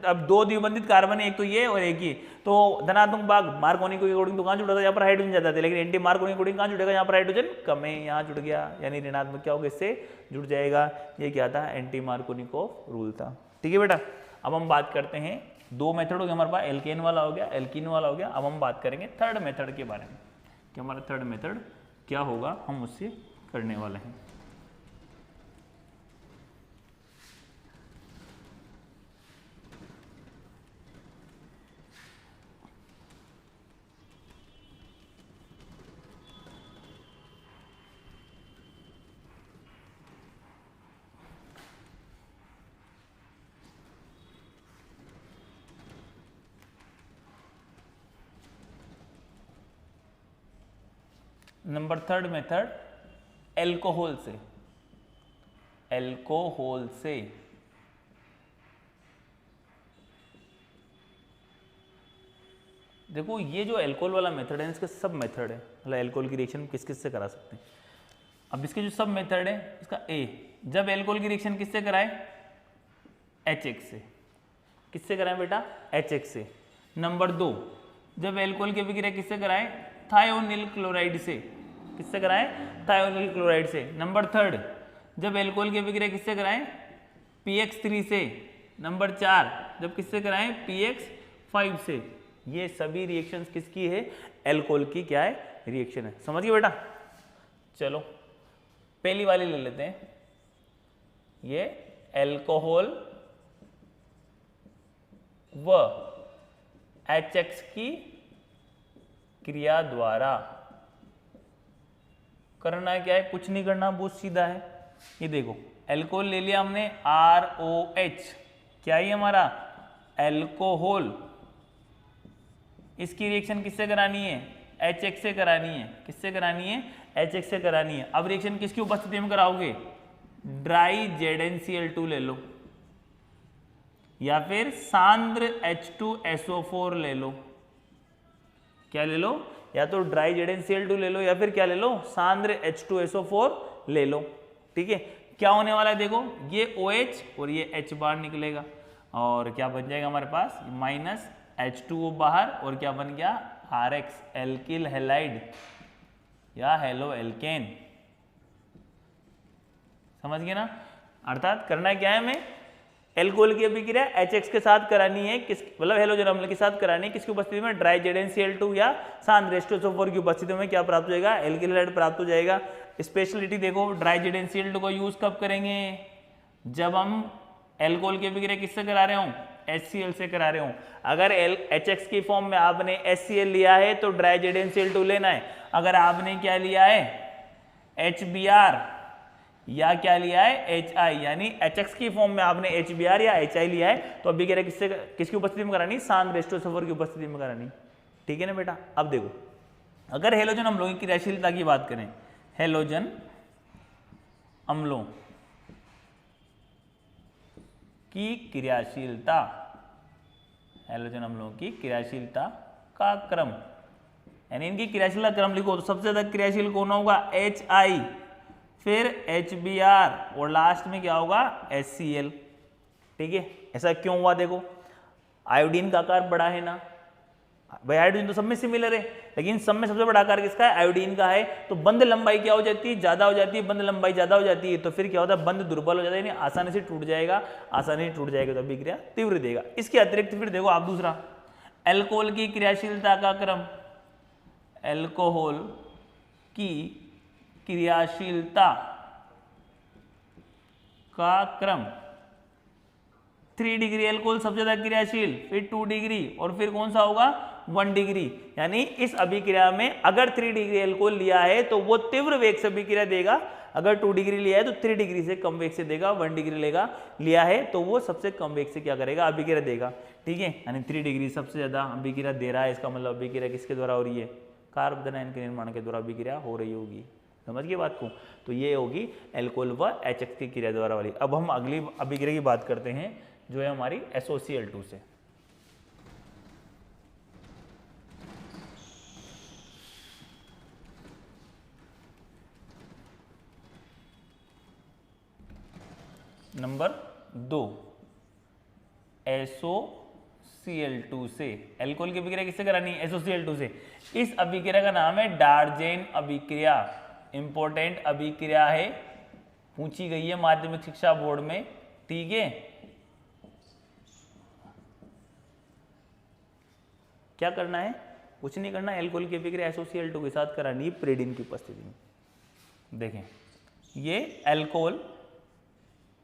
अब दो द्विबंधित कार्बन है, एक तो ये और एक ये, तो धनात्मक भाग मार्कोनी के अकॉर्डिंग तो कहां जुड़ा था? यहाँ पर हाइड्रोजन ज्यादा थे, लेकिन एंटी मार्कोनी के अकॉर्डिंग कहां जुड़ेगा? यहाँ पर हाइड्रोजन कम है, यहाँ जुड़ गया, यानी ऋणात्मक क्या होगा? इससे जुड़ जाएगा। ये क्या था? एंटी मार्कोनिकोव रूल था। ठीक है बेटा, अब हम बात करते हैं, दो मेथड हो गया हमारे पास, एल्केन वाला हो गया, एल्कीन वाला हो गया। अब हम बात करेंगे थर्ड मेथड के बारे में कि हमारा थर्ड मेथड क्या होगा, हम उससे करने वाले हैं। नंबर थर्ड मेथड एल्कोहल से देखो ये जो एल्कोहल वाला मेथड है इसके सब मेथड है, मतलब एल्कोहल की रिएक्शन किस किस से करा सकते हैं। अब इसके जो सब मेथड है, इसका ए, जब एल्कोहल की रिएक्शन किससे कराए, HX से। किससे कराएं बेटा, HX से। नंबर 2, जब एल्कोहल की अभिक्रिया किससे कराएं, थायोनिल क्लोराइड से। किससे कराएं, थायोनिल क्लोराइड से। नंबर 3, जब एल्कोहल की अभिक्रिया किससे कराएं, PX3 से। नंबर 4, जब किससे कराएं, PX5 से। ये सभी रिएक्शंस किसकी है, एल्कोहल की क्या है, रिएक्शन है। समझ गए बेटा। चलो पहली वाली ले लेते हैं, ये एल्कोहल व HX की क्रिया द्वारा करना क्या है, कुछ नहीं करना, बहुत सीधा है। ये देखो एल्कोहल ले लिया हमने ROH, क्या ही हमारा एल्कोहल, इसकी रिएक्शन किससे करानी है, HX से करानी है। किससे करानी है, HX से करानी है। अब रिएक्शन किसकी उपस्थिति में कराओगे, ड्राई ZnCl2 ले लो या फिर सांद्र H2SO4 ले लो। क्या ले लो, या तो ड्राई ZnCl2 ले लो या फिर क्या ले लो, सांद्र H2SO4 ले लो। ठीक है, क्या होने वाला है देखो, ये OH और ये H बाहर निकलेगा और क्या बन जाएगा हमारे पास, माइनस H2O बाहर और क्या बन गया, RX एल्किल हैलाइड या हेलो एल्केन। समझ गए ना। अर्थात करना क्या है, हमें एल्कोहल की अभिक्रिया HX के साथ करानी है, किस मतलब हेलोजन अम्ल के साथ करानी है, किसकी उपस्थिति में, ड्राई ZnCl2 या सांद्र H2SO4 की उपस्थिति में क्या प्राप्त हो जाएगा, एल्किल हैलाइड प्राप्त हो जाएगा। स्पेशलिटी देखो, ड्राई ZnCl2 को यूज कब करेंगे, जब हम एल्कोहल की अभिक्रिया किससे करा रहे हो, HCl से करा रहे हो। अगर HX की फॉर्म में आपने HCl लिया है तो ड्राई ZnCl2 लेना है। अगर आपने क्या लिया है, HBr या क्या लिया है, HI, यानी HX की फॉर्म में आपने HBr या HI लिया है तो अभिक्रिया किससे किसकी उपस्थिति में करानी, सांद्र H2SO4 की उपस्थिति में करानी। ठीक है ना बेटा। अब देखो, अगर हेलोजन अम्लों की क्रियाशीलता की बात करें, हेलोजन अम्लों की क्रियाशीलता, हेलोजन अम्लों की क्रियाशीलता का क्रम, यानी इनकी क्रियाशीलता क्रम लिखो तो सबसे ज्यादा क्रियाशील कौन होगा, HI, फिर HBr और लास्ट में क्या होगा, HCl। ठीक है, ऐसा क्यों हुआ, देखो आयोडीन का आकार बड़ा है ना भाई, आयोडीन तो सब में सिमिलर है लेकिन सब में सबसे बड़ा आकार किसका है, आयोडीन का है। तो बंध लंबाई क्या हो जाती है, ज्यादा हो जाती है, बंध लंबाई ज्यादा हो जाती है तो फिर क्या होता है, बंध दुर्बल हो जाता है, यानी आसानी से टूट जाएगा, आसानी से टूट जाएगा तो अभिक्रिया तीव्र देगा। इसके अतिरिक्त फिर देखो आप दूसरा, एल्कोहल की क्रियाशीलता का क्रम, एल्कोहल की क्रियाशीलता का क्रम, 3 डिग्री एल्कोहल सबसे ज्यादा क्रियाशील, फिर 2 डिग्री और फिर कौन सा होगा, 1 डिग्री। यानी इस अभिक्रिया में अगर 3 डिग्री एल्कोहल लिया है तो वो तीव्र वेग से अभिक्रिया देगा, अगर 2 डिग्री लिया है तो 3 डिग्री से कम वेग से देगा, 1 डिग्री लेगा लिया है तो वो सबसे कम वेग से क्या करेगा, अभिक्रिया देगा। ठीक है, यानी 3 डिग्री सबसे ज्यादा अभिक्रिया दे रहा है, इसका मतलब अभिक्रिया किसके द्वारा हो रही है, कार्बन आयन के निर्माण के द्वारा अभिक्रिया हो रही होगी। समझ गए बात को। तो ये होगी एल्कोहल व HX की क्रिया द्वारा वाली। अब हम अगली अभिक्रिया की बात करते हैं जो है हमारी SOCl2 से। नंबर 2, SOCl2 से एल्कोहल की अभिक्रिया किससे करानी है, SOCl2 से। इस अभिक्रिया का नाम है डार्जेन अभिक्रिया, इंपॉर्टेंट अभिक्रिया है, पूछी गई है माध्यमिक शिक्षा बोर्ड में। ठीक है, क्या करना है, कुछ नहीं करना, एल्कोहल की अभिक्रिया SOCl2 के साथ करानी है पिरिडीन की उपस्थिति में। देखें ये एल्कोहल,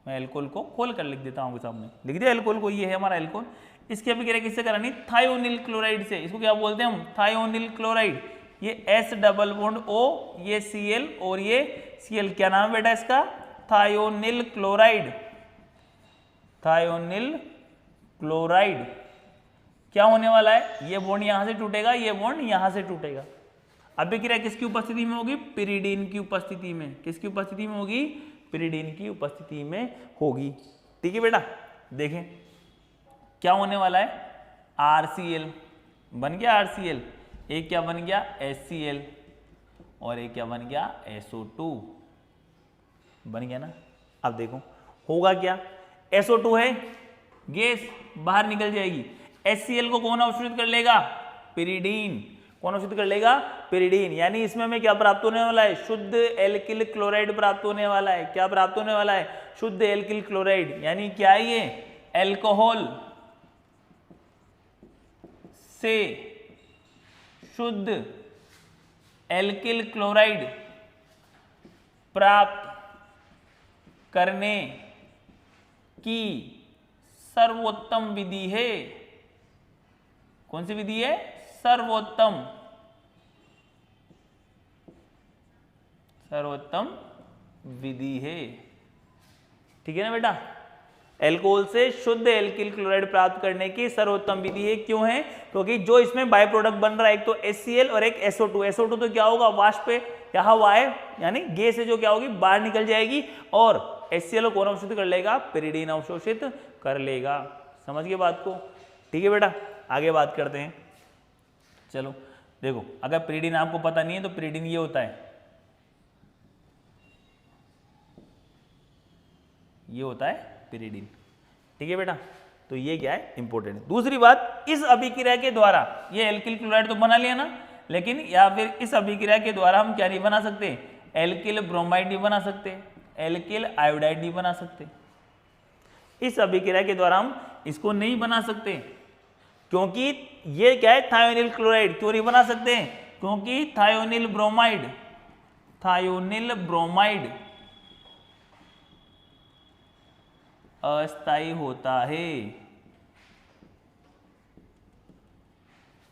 मैं एल्कोहल को खोल कर लिख देता हूं आपके सामने, लिख दिया एल्कोहल को, ये है हमारा एल्कोहल। इसकी अभिक्रिया किससे करानी, थायोनिल क्लोराइड से। इसको क्या बोलते हैं हम, थायोनिल क्लोराइड। ये S डबल बॉन्ड O, ये Cl और ये Cl, क्या नाम है बेटा इसका, थायोनिल क्लोराइड। थायोनिल क्लोराइड क्या होने वाला है, ये बॉन्ड यहां से टूटेगा, ये बॉन्ड यहां से टूटेगा। अभिक्रिया किसकी उपस्थिति में होगी, पिरिडीन की उपस्थिति में। किसकी उपस्थिति में होगी, पिरिडीन की उपस्थिति में होगी। ठीक है बेटा, देखें क्या होने वाला है, RCl बन गया RCl, एक क्या बन गया HCl और एक क्या बन गया SO2 बन गया ना। अब देखो होगा क्या, SO2 है गैस बाहर निकल जाएगी, HCl को कौन अवशोषित कर लेगा, पिरिडीन। कौन अवशोषित कर लेगा, पिरिडीन। यानी इसमें हमें क्या प्राप्त होने वाला है, शुद्ध एल्किल क्लोराइड प्राप्त होने वाला है। क्या प्राप्त होने वाला है, शुद्ध एल्किल क्लोराइड। यानी क्या है ये, एल्कोहल से शुद्ध एल्किल क्लोराइड प्राप्त करने की सर्वोत्तम विधि है। कौन सी विधि है, सर्वोत्तम विधि है। ठीक है ना बेटा, एल्कोहल से शुद्ध एल्किल क्लोराइड प्राप्त करने की सर्वोत्तम विधि है। क्यों है, क्योंकि जो इसमें बाय प्रोडक्ट बन रहा है एक तो HCl और एक SO2। SO2 तो क्या होगा, वाष्प या हवा है, यानी गैस है जो क्या होगी बाहर निकल जाएगी, और HCl को कौन अवशोषित कर लेगा, पिरिडीन अवशोषित कर लेगा। समझ गए बात को। ठीक है बेटा, आगे बात करते हैं। चलो देखो, अगर पिरिडीन आपको पता नहीं है तो पिरिडीन ये होता है, ये होता है पिरिडीन। ठीक है बेटा, तो ये क्या है, इंपॉर्टेंट है। दूसरी बात, इस अभिक्रिया के द्वारा ये एल्किल क्लोराइड तो बना लिया ना, लेकिन या फिर इस अभिक्रिया के द्वारा हम क्या नहीं बना सकते, एल्किल ब्रोमाइड नहीं बना सकते, एल्किल आयोडाइड नहीं बना सकते। इस अभिक्रिया के द्वारा हम इसको नहीं बना सकते, क्योंकि ये क्या है, थायोनिल क्लोराइड। क्यों नहीं बना सकते, क्योंकि थायोनिल ब्रोमाइड अस्थायी होता है।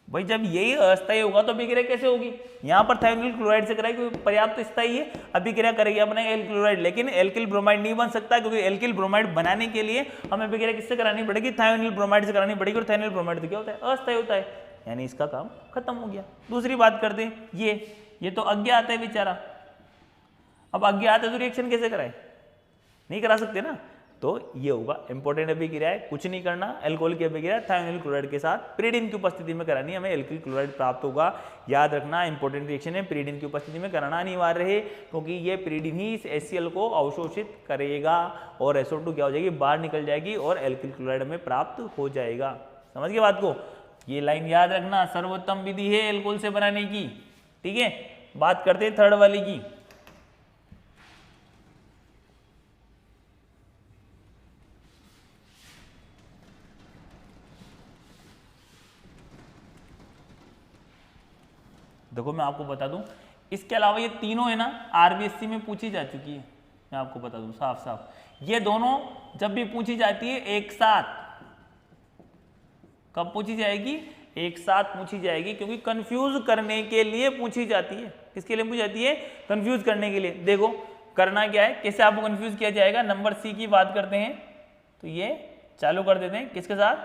भाई जब यही अस्थायी होगा तो अभिक्रिया कैसे होगी, यहां पर थायोनिल क्लोराइड से कराएगी, क्योंकि पर्याप्त स्थायी है, अभिक्रिया करेगी अपने एल क्लोराइड, लेकिन एल्किल ब्रोमाइड नहीं बन सकता, क्योंकि एल्किल ब्रोमाइड बनाने के लिए हमें अभिक्रिया किससे करानी पड़ेगी, थायोनिल ब्रोमाइड से करानी पड़ेगी, और थायोनिल ब्रोमाइड तो क्या होता है, अस्थायी होता है, यानी इसका काम खत्म हो गया। दूसरी बात करते हैं, ये तो अज्ञात है बेचारा। अब अज्ञात है तो रिएक्शन कैसे कराए, नहीं करा सकते ना, तो ये होगा इंपॉर्टेंट अभिक्रिया है, कुछ नहीं करना। अल्कोहल की अभिक्रिया थायोनिल क्लोराइड के साथ पिरिडीन की उपस्थिति में करानी, हमें एल्किल क्लोराइड प्राप्त होगा। याद रखना, इंपॉर्टेंट रिएक्शन है, पिरिडीन की उपस्थिति में कराना अनिवार्य है, क्योंकि ये पिरिडीन ही इस HCl को अवशोषित करेगा और SO2 क्या हो जाएगी, बाहर निकल जाएगी और एल्किल क्लोराइड में प्राप्त हो जाएगा। समझ गए बात को, ये लाइन याद रखना, सर्वोत्तम विधि है एल्कोहल से बनाने की। ठीक है, बात करते हैं थर्ड वाली की। देखो मैं आपको बता दूं, इसके अलावा ये तीनों है ना RBSc में पूछी जा चुकी है, मैं आपको बता दूं साफ साफ, ये दोनों जब भी पूछी जाती है एक साथ, कब पूछी जाएगी, एक साथ पूछी जाएगी, क्योंकि कंफ्यूज करने के लिए पूछी जाती है। किसके लिए पूछी जाती है, कंफ्यूज करने के लिए। देखो करना क्या है, कैसे आपको कंफ्यूज किया जाएगा, नंबर C की बात करते हैं, तो ये चालू कर देते हैं किसके साथ,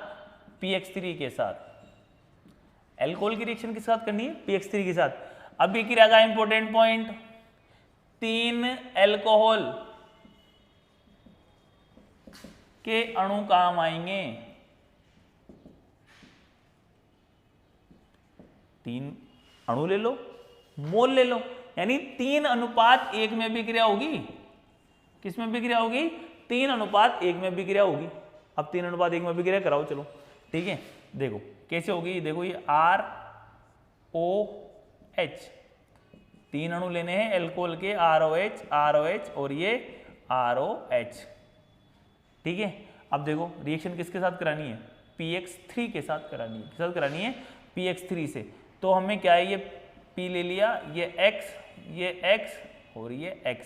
PX3 के साथ। एल्कोहल की रिएक्शन किसके साथ करनी है, PX3 के साथ। अभिक्रिया का इंपॉर्टेंट पॉइंट, 3 एल्कोहल के अणु काम आएंगे, 3 अणु ले लो, मोल ले लो, यानी 3:1 में अभिक्रिया होगी। किसमें अभिक्रिया होगी, 3:1 में अभिक्रिया होगी। अब 3:1 में अभिक्रिया कराओ चलो। ठीक है, देखो कैसे होगी, देखो ये ROH, 3 अणु लेने हैं एल्कोहल के, ROH और ये ROH। ठीक है, अब देखो रिएक्शन किसके साथ करानी है, PX3 के साथ करानी है। किसके साथ करानी है, PX3 से। तो हमें क्या है, ये P ले लिया, ये X और ये X,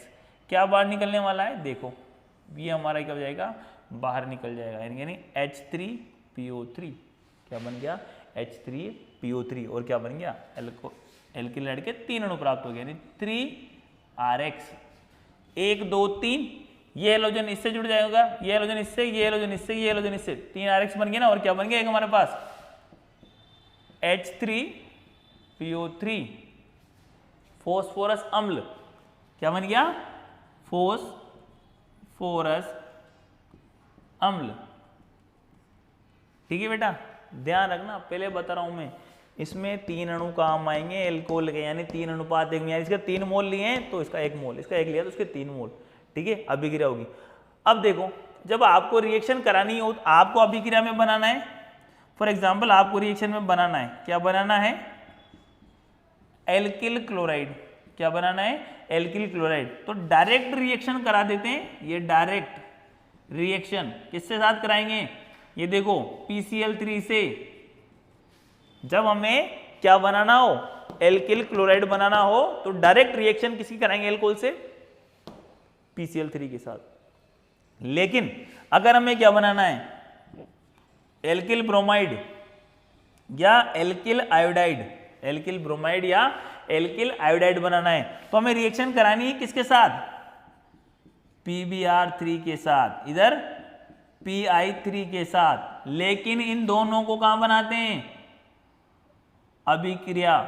क्या बाहर निकलने वाला है, देखो ये हमारा क्या हो जाएगा, बाहर निकल जाएगा, यानी H3PO3 क्या बन गया, H3PO3, और क्या बन गया, एल्किलाइड के 3 अणु प्राप्त हो गए, यानी 3RX। 1 2 3, ये हेलोजन इससे जुड़ जाएगा, ये हेलोजन इससे, ये हेलोजन इससे, ये हेलोजन इससे, 3RX बन गया ना, और क्या बन गया एक हमारे पास H3PO3, फॉस्फोरस अम्ल, क्या बन गया, फॉस्फोरस अम्ल। ठीक है बेटा, ध्यान रखना, पहले बता रहा हूं मैं, इसमें 3 अणु काम आएंगे एल्कोहल के, यानी 3 अनुपात 1 में, यानी इसका 3 मोल लिए हैं तो इसका 1 मोल, इसका 1 लिया तो उसके 3 मोल। ठीक है, अभिक्रिया होगी। अब देखो, जब आपको रिएक्शन करानी हो तो आपको अभिक्रिया में बनाना है। फॉर एग्जाम्पल आपको रिएक्शन में बनाना है, क्या बनाना है? Alkyl chloride. क्या बनाना है? Alkyl chloride. तो डायरेक्ट रिएक्शन करा देते हैं। ये डायरेक्ट रिएक्शन किससे साथ कराएंगे? ये देखो PCl3 से। जब हमें क्या बनाना हो? एल्किल क्लोराइड बनाना हो तो डायरेक्ट रिएक्शन किसकी कराएंगे? एल्कोहल से PCl3 के साथ। लेकिन अगर हमें क्या बनाना है? एल्किल ब्रोमाइड या एल्किल आयोडाइड, एल्किल ब्रोमाइड या एल्किल आयोडाइड बनाना है तो हमें रिएक्शन करानी है किसके साथ? PbR3 के साथ, इधर Pi3 के साथ। लेकिन इन दोनों को कहां बनाते हैं? अभिक्रिया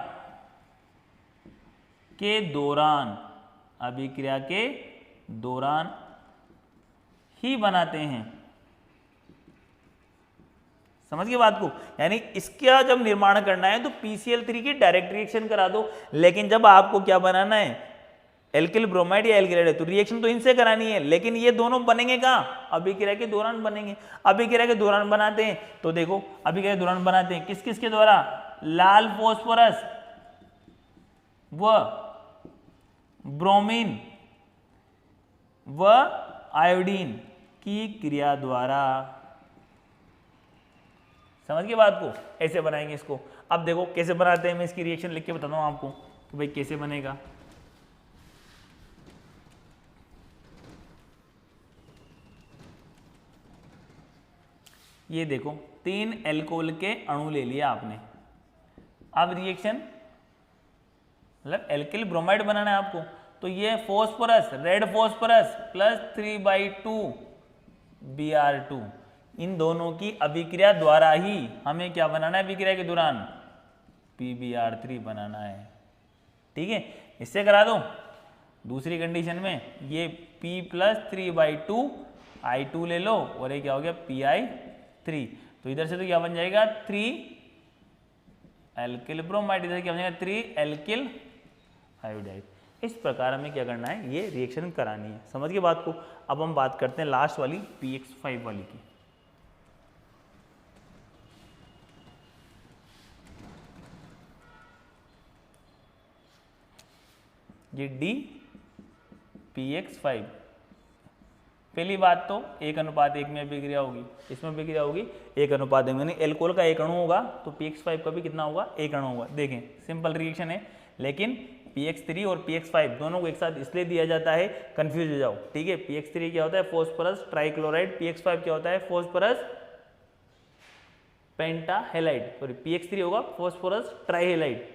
के दौरान, अभिक्रिया के दौरान ही बनाते हैं। समझ गए बात को? यानी इसका जब निर्माण करना है तो PCl3 की डायरेक्ट रिएक्शन करा दो, लेकिन जब आपको क्या बनाना है? एल्किल ब्रोमाइड या एल्किल आयोडाइड, तो रिएक्शन तो इनसे करानी है, लेकिन ये दोनों बनेंगे कहां? अभिक्रिया के दौरान बनेंगे। अभिक्रिया के दौरान बनाते हैं तो देखो, अभिक्रिया के दौरान बनाते हैं किस किस के द्वारा? लाल फास्फोरस व ब्रोमीन व आयोडीन की क्रिया द्वारा। समझ गए बात को? ऐसे बनाएंगे इसको। अब देखो कैसे बनाते हैं, मैं इसकी रिएक्शन लिख के बताता हूं आपको कि भाई कैसे बनेगा। ये देखो 3 एल्कोहल के अणु ले लिया आपने। अब रिएक्शन मतलब एल्किल ब्रोमाइड बनाना है आपको, तो ये phosphorus, red phosphorus plus 3/2 Br2, इन दोनों की अभिक्रिया द्वारा ही हमें क्या बनाना है? अभिक्रिया के दौरान PbR3 बनाना है। ठीक है, इससे करा दो। दूसरी कंडीशन में ये P + 3/2 I2 ले लो और ये क्या हो गया? Pi3। तो इधर से तो क्या बन जाएगा? 3 एल्किल ब्रोमाइड, इधर क्या बन जाएगा? 3 एल्किल आयोडाइड। इस प्रकार हमें क्या करना है? ये रिएक्शन करानी है। समझ गए बात को? अब हम बात करते हैं लास्ट वाली PX5 वाली की। ये DPX5। पहली बात तो 1:1 में अभिक्रिया होगी, इसमें अभिक्रिया होगी 1:1 में, एल्कोहल का 1 अणु होगा तो PX5 का भी कितना होगा? 1 अणु होगा। देखें सिंपल रिएक्शन है, लेकिन PX3 और PX5 दोनों को एक साथ इसलिए दिया जाता है, कंफ्यूज हो जाओ। ठीक है, PX3 क्या होता है? Phosphorus trichloride. PX5 क्या होता है? Phosphorus pentahalide. सॉरी, PX3 होगा फॉस्फोरस ट्राइहेलाइड,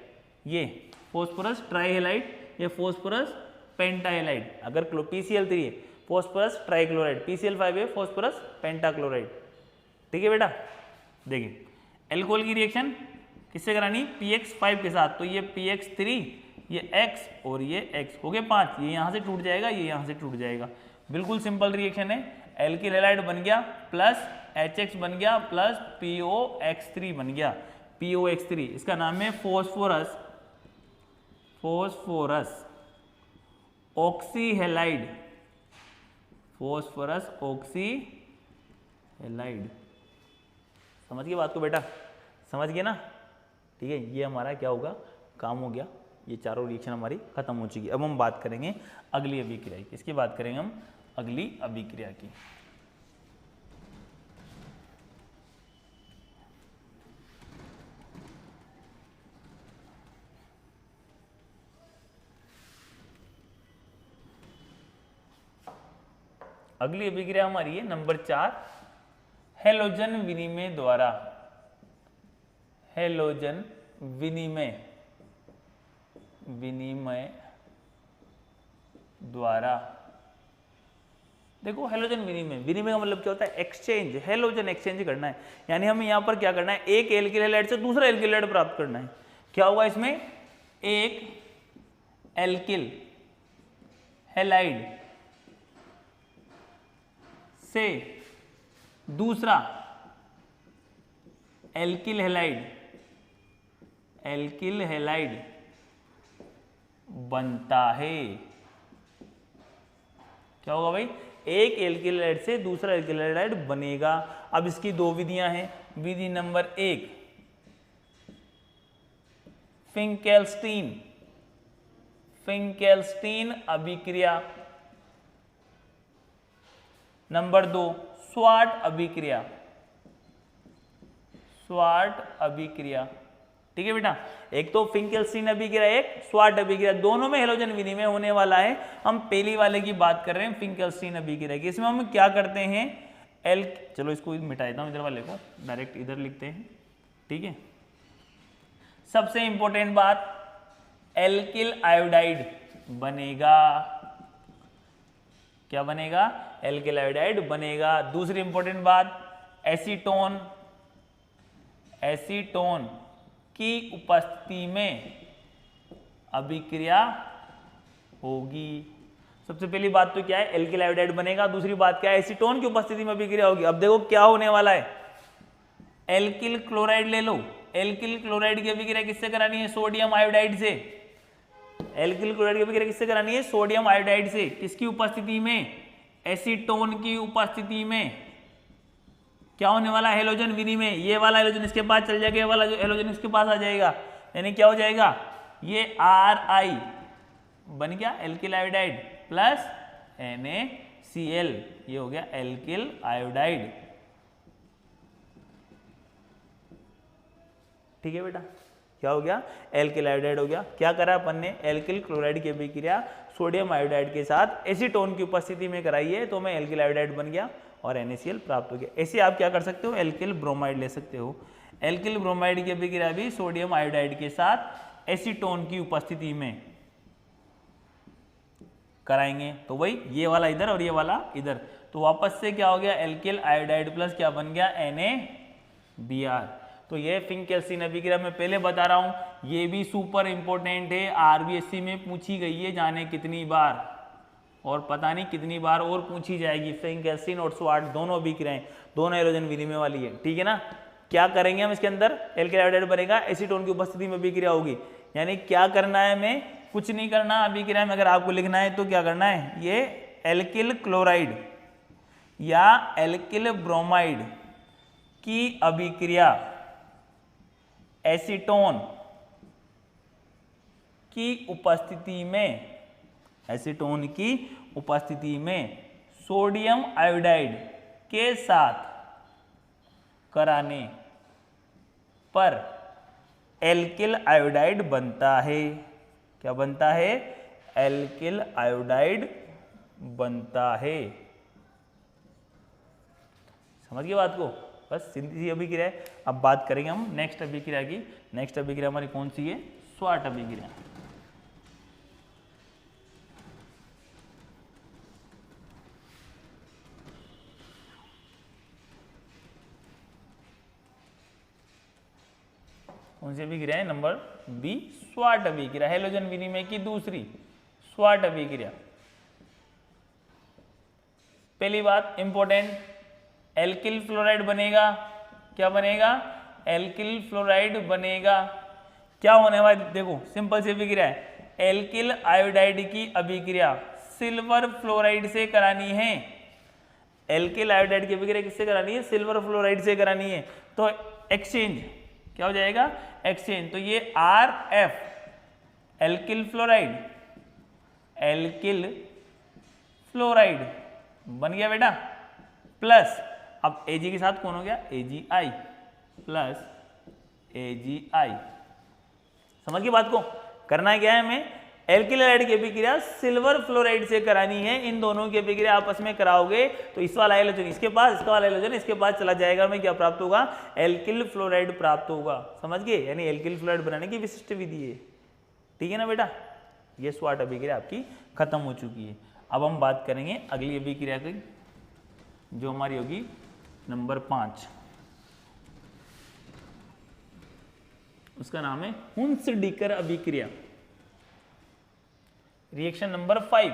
ये फॉस्फोरस ट्राइहेलाइड, ये फॉस्फोरस पेंटाहेलाइड। अगर PCl3 है फॉस्फोरस ट्राइक्लोराइड, PCl5 है फॉस्फोरस पेंटाक्लोराइड। ठीक है बेटा, देखिए एल्कोहल की रिएक्शन किससे करानी? PX5 के साथ। तो ये PX3, ये X और ये X हो गए 5। ये यहाँ से टूट जाएगा, ये यहाँ से टूट जाएगा। बिल्कुल सिंपल रिएक्शन है। एल्किल हैलाइड बन गया प्लस HX बन गया प्लस POX3 बन गया। POX3 इसका नाम है फॉस्फोरस ऑक्सीहेलाइड, फॉस्फोरस ऑक्सीहेलाइड। समझ गए बात को बेटा? समझ गए ना? ठीक है, ये हमारा क्या होगा? काम हो गया। ये चारों रिएक्शन हमारी खत्म हो चुकी है। अब हम बात करेंगे अगली अभिक्रिया की। इसकी बात करेंगे हम अगली अभिक्रिया की। अगली अभिक्रिया हमारी है नंबर 4, हैलोजन विनिमय द्वारा। हैलोजन विनिमय द्वारा। देखो हैलोजन विनिमय का मतलब क्या होता है? एक्सचेंज। हैलोजन एक्सचेंज करना है, यानी हमें यहां पर क्या करना है? एक एल्किल हैलाइड से दूसरा एल्किल हैलाइड प्राप्त करना है। क्या होगा इसमें? एक एल्किल हैलाइड से दूसरा एल्किल हैलाइड एल्किल हैलाइड बनता है। क्या होगा भाई, एक एल्किल हैलाइड से दूसरा एल्किल हैलाइड बनेगा। अब इसकी दो विधियां हैं। विधि नंबर 1 फिंकेल्स्टीन अभिक्रिया। नंबर 2 स्वार्ट अभिक्रिया। ठीक है बेटा, एक तो फिंकेल्स्टीन अभिक्रिया, एक स्वार्ट अभिक्रिया, दोनों में हेलोजन विधि में होने वाला है। हम पहली वाले की बात कर रहे हैं, फिंकेल्स्टीन अभिक्रिया की। इसमें हम क्या करते हैं, चलो इसको मिटा देता हूं, इधर वाले को डायरेक्ट इधर लिखते हैं। ठीक है, सबसे इंपॉर्टेंट बात, एल्किल आयोडाइड बनेगा। क्या बनेगा, एल्किल आयोडाइड बनेगा। दूसरी इंपॉर्टेंट बात, एसीटोन की उपस्थिति में अभिक्रिया होगी। सबसे पहली बात तो क्या है, एल्किल आयोडाइड बनेगा। दूसरी बात क्या है, एसीटोन की उपस्थिति में अभिक्रिया होगी। अब देखो क्या होने वाला है, एल्किल क्लोराइड ले लो। एल्किल क्लोराइड की अभिक्रिया किससे करानी है, सोडियम आयोडाइड से। एल्किल क्लोराइड की अभिक्रिया किससे करानी है, सोडियम आयोडाइड से। किसकी उपस्थिति में, एसीटोन की उपस्थिति में। क्या होने वाला है, हेलोजन विधि में ये वाला हेलोजन इसके पास चल जाएगा, ये वाला जो हेलोजन इसके पास आ जाएगा। यानी क्या हो जाएगा, ये Ri बन गया एल्किल आयोडाइड प्लस NaCl, ये हो गया एल्किल आयोडाइड। ठीक है बेटा, क्या हो गया, एल्किल आयोडाइड हो गया। क्या करा अपन ने, एल्किल क्लोराइड की अभिक्रिया सोडियम आयोडाइड के साथ एसीटोन की उपस्थिति में कराई है, तो मैं एल्किल आयोडाइड बन गया और NaCl प्राप्त हो गया। ऐसे आप क्या कर सकते हो, एल्किल ब्रोमाइड ले सकते हो। एल्किल ब्रोमाइड की अभिक्रिया भी सोडियम आयोडाइड के साथ एसीटोन की उपस्थिति में कराएंगे। तो वही ये वाला इधर और ये वाला इधर, तो वापस से क्या हो गया, एल्किल आयोडाइड प्लस क्या बन गया, NaBr। तो ये फिंकेल्स्टीन अभिक्रिया मैं पहले बता रहा हूं, ये भी सुपर इंपॉर्टेंट है, RBSC में पूछी गई है जाने कितनी बार, और पता नहीं कितनी बार और पूछी जाएगी। फिंकेल्स्टीन और स्वार्ट दोनों अभिक्रियाएं, दोनों हेलोजन विधि में वाली है। ठीक है ना, क्या करेंगे हम इसके अंदर, एल्किल आयोडाइड बनेगा, एसीटोन की उपस्थिति में अभिक्रिया होगी। यानी क्या करना है, हमें कुछ नहीं करना, अभिक्रिया में अगर आपको लिखना है तो क्या करना है, ये एल्किल क्लोराइड या एल्किल ब्रोमाइड की अभिक्रिया एसीटोन की उपस्थिति में, एसीटोन की उपस्थिति में सोडियम आयोडाइड के साथ कराने पर एल्किल आयोडाइड बनता है। क्या बनता है, एल्किल आयोडाइड बनता है। समझ गए बात को, बस सीधी अभिक्रिया है। अब बात करेंगे हम नेक्स्ट अभिक्रिया की। नेक्स्ट अभिक्रिया हमारी कौन सी है, स्वार्ट अभिक्रिया। कौन सी अभिक्रिया है, नंबर बी, स्वार्ट अभिक्रिया। हेलोजन विधि में की दूसरी स्वार्ट अभिक्रिया। पहली बात इंपॉर्टेंट, एल्किल फ्लोराइड बनेगा। क्या बनेगा, एल्किल फ्लोराइड बनेगा। क्या होने वाला, देखो सिंपल सी अभिक्रिया है, एल्किल आयोडाइड की अभिक्रिया सिल्वर फ्लोराइड से करानी है। एल्किल आयोडाइड की अभिक्रिया किससे करानी है, सिल्वर फ्लोराइड से करानी है। तो एक्सचेंज क्या हो जाएगा, एक्सचेंज। तो ये RF alkyl fluoride, alkyl fluoride बन गया बेटा, प्लस अब Ag के साथ कौन हो गया, AgI प्लस AgI। समझ गए बात को, करना क्या है हमें, एल्किल आयोडाइड की अभिक्रिया सिल्वर फ्लोराइड से करानी है। इन दोनों की अभिक्रिया आपस में कराओगे तो इस वाला हेलोजन इसके पास, इसका वाला हेलोजन इसके पास चला जाएगा, हमें क्या प्राप्त होगा, एल्किल फ्लोराइड प्राप्त होगा। समझ गए, यानी एल्किल फ्लोराइड बनाने की विशिष्ट विधि है। ठीक है ना बेटा, ये स्वार्ट अभिक्रिया आपकी खत्म हो चुकी है। अब हम बात करेंगे अगली अभिक्रिया की, जो हमारी होगी नंबर 5। उसका नाम है हुन्स-डीकर अभिक्रिया। रिएक्शन नंबर 5,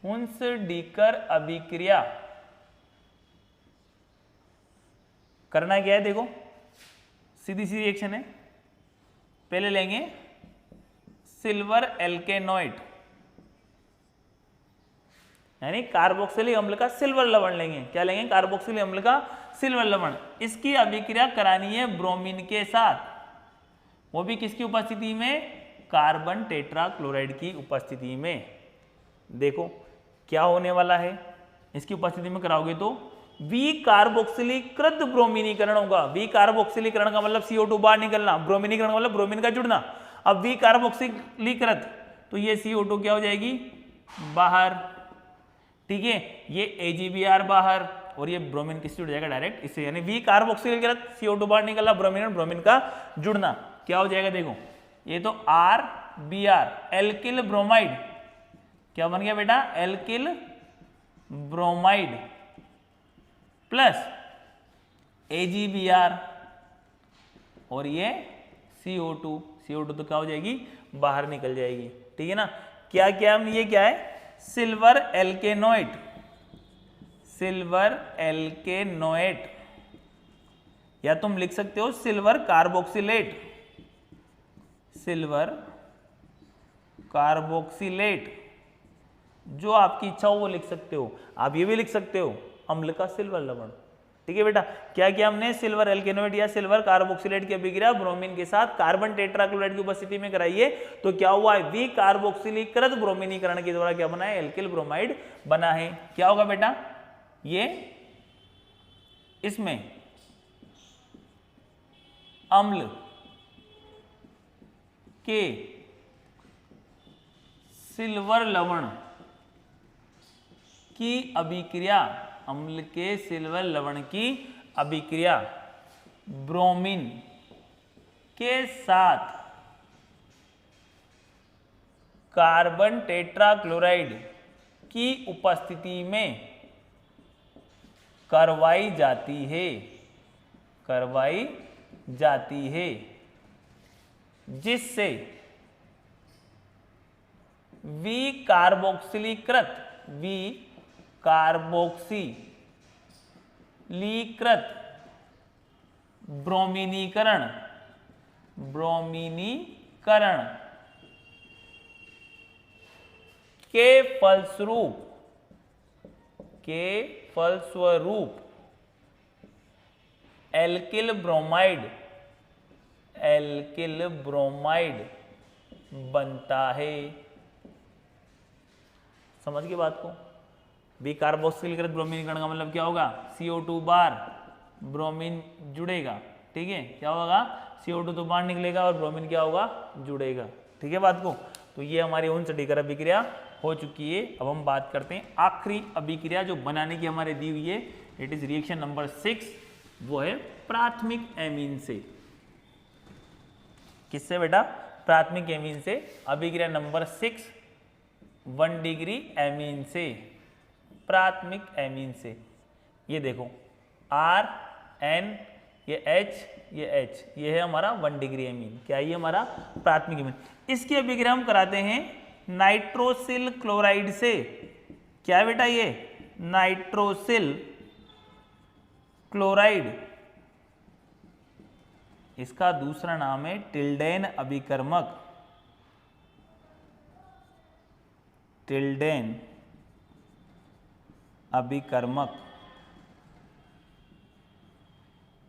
हुन्स-डीकर अभिक्रिया करना क्या है, देखो सीधी सी रिएक्शन है। पहले लेंगे सिल्वर एल्केनोइड यानी कार्बोक्सिलिक अम्ल का सिल्वर लवण लेंगे। क्या लेंगे? कार्बोक्सिलिक अम्ल का सिल्वर लवण। इसकी अभिक्रिया करानी है ब्रोमीन के साथ, वो भी किसकी उपस्थिति में? कार्बन टेट्राक्लोराइड की उपस्थिति में। देखो क्या होने वाला है, इसकी उपस्थिति में कराओगे तो विकार्बोक्सिलीकृत ब्रोमीनीकरण होगा। विकार्बोक्सिलीकरण का मतलब CO2 बाहर निकलना, ब्रोमीनीकरण का मतलब ब्रोमीन का जुड़ना। अब विकार्बोक्सिलीकृत तो ये CO2 क्या हो जाएगी? बाहर, ठीक है, ये AgBr बाहर और ये ब्रोमीन किससे जुड़ जाएगा? डायरेक्ट इससे, यानी विकार्बोक्सिलीकृत CO2 बाहर निकला, ब्रोमीन और ब्रोमीन का जुड़ना क्या हो जाएगा? देखो ये तो RBr एल्किल ब्रोमाइड, क्या बन गया बेटा? एल्किल ब्रोमाइड प्लस AgBr और ये CO2, CO2 तो क्या हो जाएगी? बाहर निकल जाएगी, ठीक है ना। क्या क्या ये क्या है? सिल्वर एल्केनोइड, सिल्वर एल्केनोएट, या तुम लिख सकते हो सिल्वर कार्बोक्सिलेट, सिल्वर कार्बोक्सिलेट, जो आपकी इच्छा हो वो लिख सकते हो। आप ये भी लिख सकते हो अम्ल का सिल्वर लवण, ठीक है बेटा। क्या किया हमने? सिल्वर एल्केनोइड या सिल्वर कार्बोक्सिलेट की अभिक्रिया ब्रोमीन के साथ कार्बन टेट्राक्लोराइड की उपस्थिति में कराई है, तो क्या हुआ है? विकार्बोक्सिलीकृत ब्रोमीनीकरण के द्वारा क्या बना है? एल्किल ब्रोमाइड बना है। क्या होगा बेटा? ये इसमें अम्ल के सिल्वर लवण की अभिक्रिया, अम्ल के सिल्वर लवण की अभिक्रिया ब्रोमीन के साथ कार्बन टेट्राक्लोराइड की उपस्थिति में करवाई जाती है, करवाई जाती है, जिससे विकार्बोक्सिलीकृत, विकार्बोक्सिलीकृत ब्रोमीनीकरण, ब्रोमीनीकरण के फलस्वरूप एल्किल ब्रोमाइड बनता है। समझ गए बात को? विकार्बोक्सिलीकृत ब्रोमीनीकरण का मतलब क्या होगा? CO2 बार, ब्रोमीन जुड़ेगा, ठीक है। क्या होगा? CO2 तो बाहर निकलेगा और ब्रोमीन क्या होगा? जुड़ेगा, ठीक है बात को। तो ये हमारी उनसठीकर अभिक्रिया हो चुकी है। अब हम बात करते हैं आखिरी अभिक्रिया जो बनाने की हमारे दी हुई है, इट इज रिएक्शन नंबर 6, वो है प्राथमिक एमीन से। किससे बेटा? प्राथमिक एमीन से। अभिक्रिया नंबर 6 1 डिग्री एमीन से, प्राथमिक एमीन से। ये देखो R N, ये H, ये H, ये है हमारा 1 डिग्री एमीन। क्या ये हमारा प्राथमिक एमीन? इसकी अभिक्रिया हम कराते हैं नाइट्रोसिल क्लोराइड से। क्या है बेटा? ये नाइट्रोसिल क्लोराइड, इसका दूसरा नाम है टिल्डेन अभिकर्मक, टिल्डेन अभिकर्मक।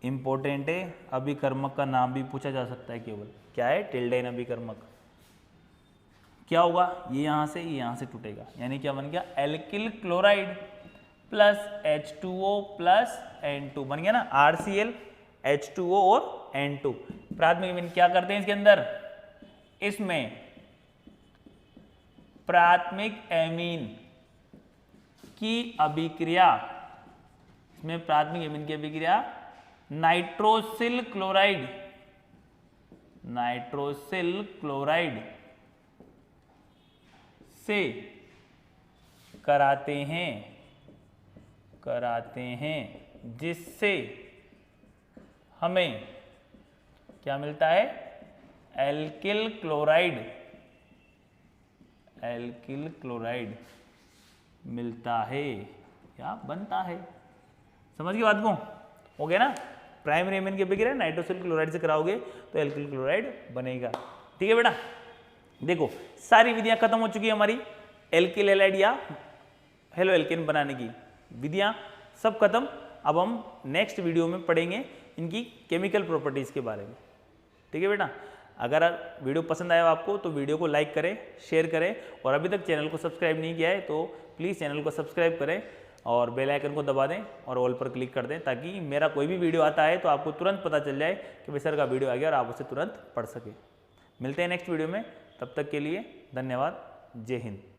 इंपॉर्टेंट है, अभिकर्मक का नाम भी पूछा जा सकता है केवल। क्या है? टिल्डेन अभिकर्मक। क्या होगा? ये यहां से, ये यहां से टूटेगा, यानी क्या बन गया? Alkyl chloride plus H2O plus N2 बन गया ना, RCl H2O और N2। प्राथमिक एमीन क्या करते हैं इसके अंदर? इसमें प्राथमिक एमीन की अभिक्रिया, इसमें प्राथमिक एमीन की अभिक्रिया नाइट्रोसिल क्लोराइड, नाइट्रोसिल क्लोराइड से कराते हैं, जिससे हमें क्या मिलता है? एल्किल क्लोराइड, एल्किल क्लोराइड मिलता है या बनता है। समझ गए बात को? हो गया ना? प्राइमरी एमएन के बगैर नाइट्रोसिल क्लोराइड से कराओगे तो एल्किल क्लोराइड बनेगा। ठीक है बेटा, देखो सारी विधियां खत्म हो चुकी है हमारी एल्किल हैलाइड या हेलो एल्केन बनाने की विधियां सब खत्म। अब हम नेक्स्ट वीडियो में पढ़ेंगे इनकी केमिकल प्रॉपर्टीज के बारे में। ठीक है बेटा, अगर वीडियो पसंद आया आपको तो वीडियो को लाइक करें, शेयर करें, और अभी तक चैनल को सब्सक्राइब नहीं किया है तो प्लीज़ चैनल को सब्सक्राइब करें और बेल आइकन को दबा दें और ऑल पर क्लिक कर दें, ताकि मेरा कोई भी वीडियो आता है तो आपको तुरंत पता चल जाए कि भाई सर का वीडियो आ गया और आप उसे तुरंत पढ़ सकें। मिलते हैं नेक्स्ट वीडियो में, तब तक के लिए धन्यवाद। जय हिंद।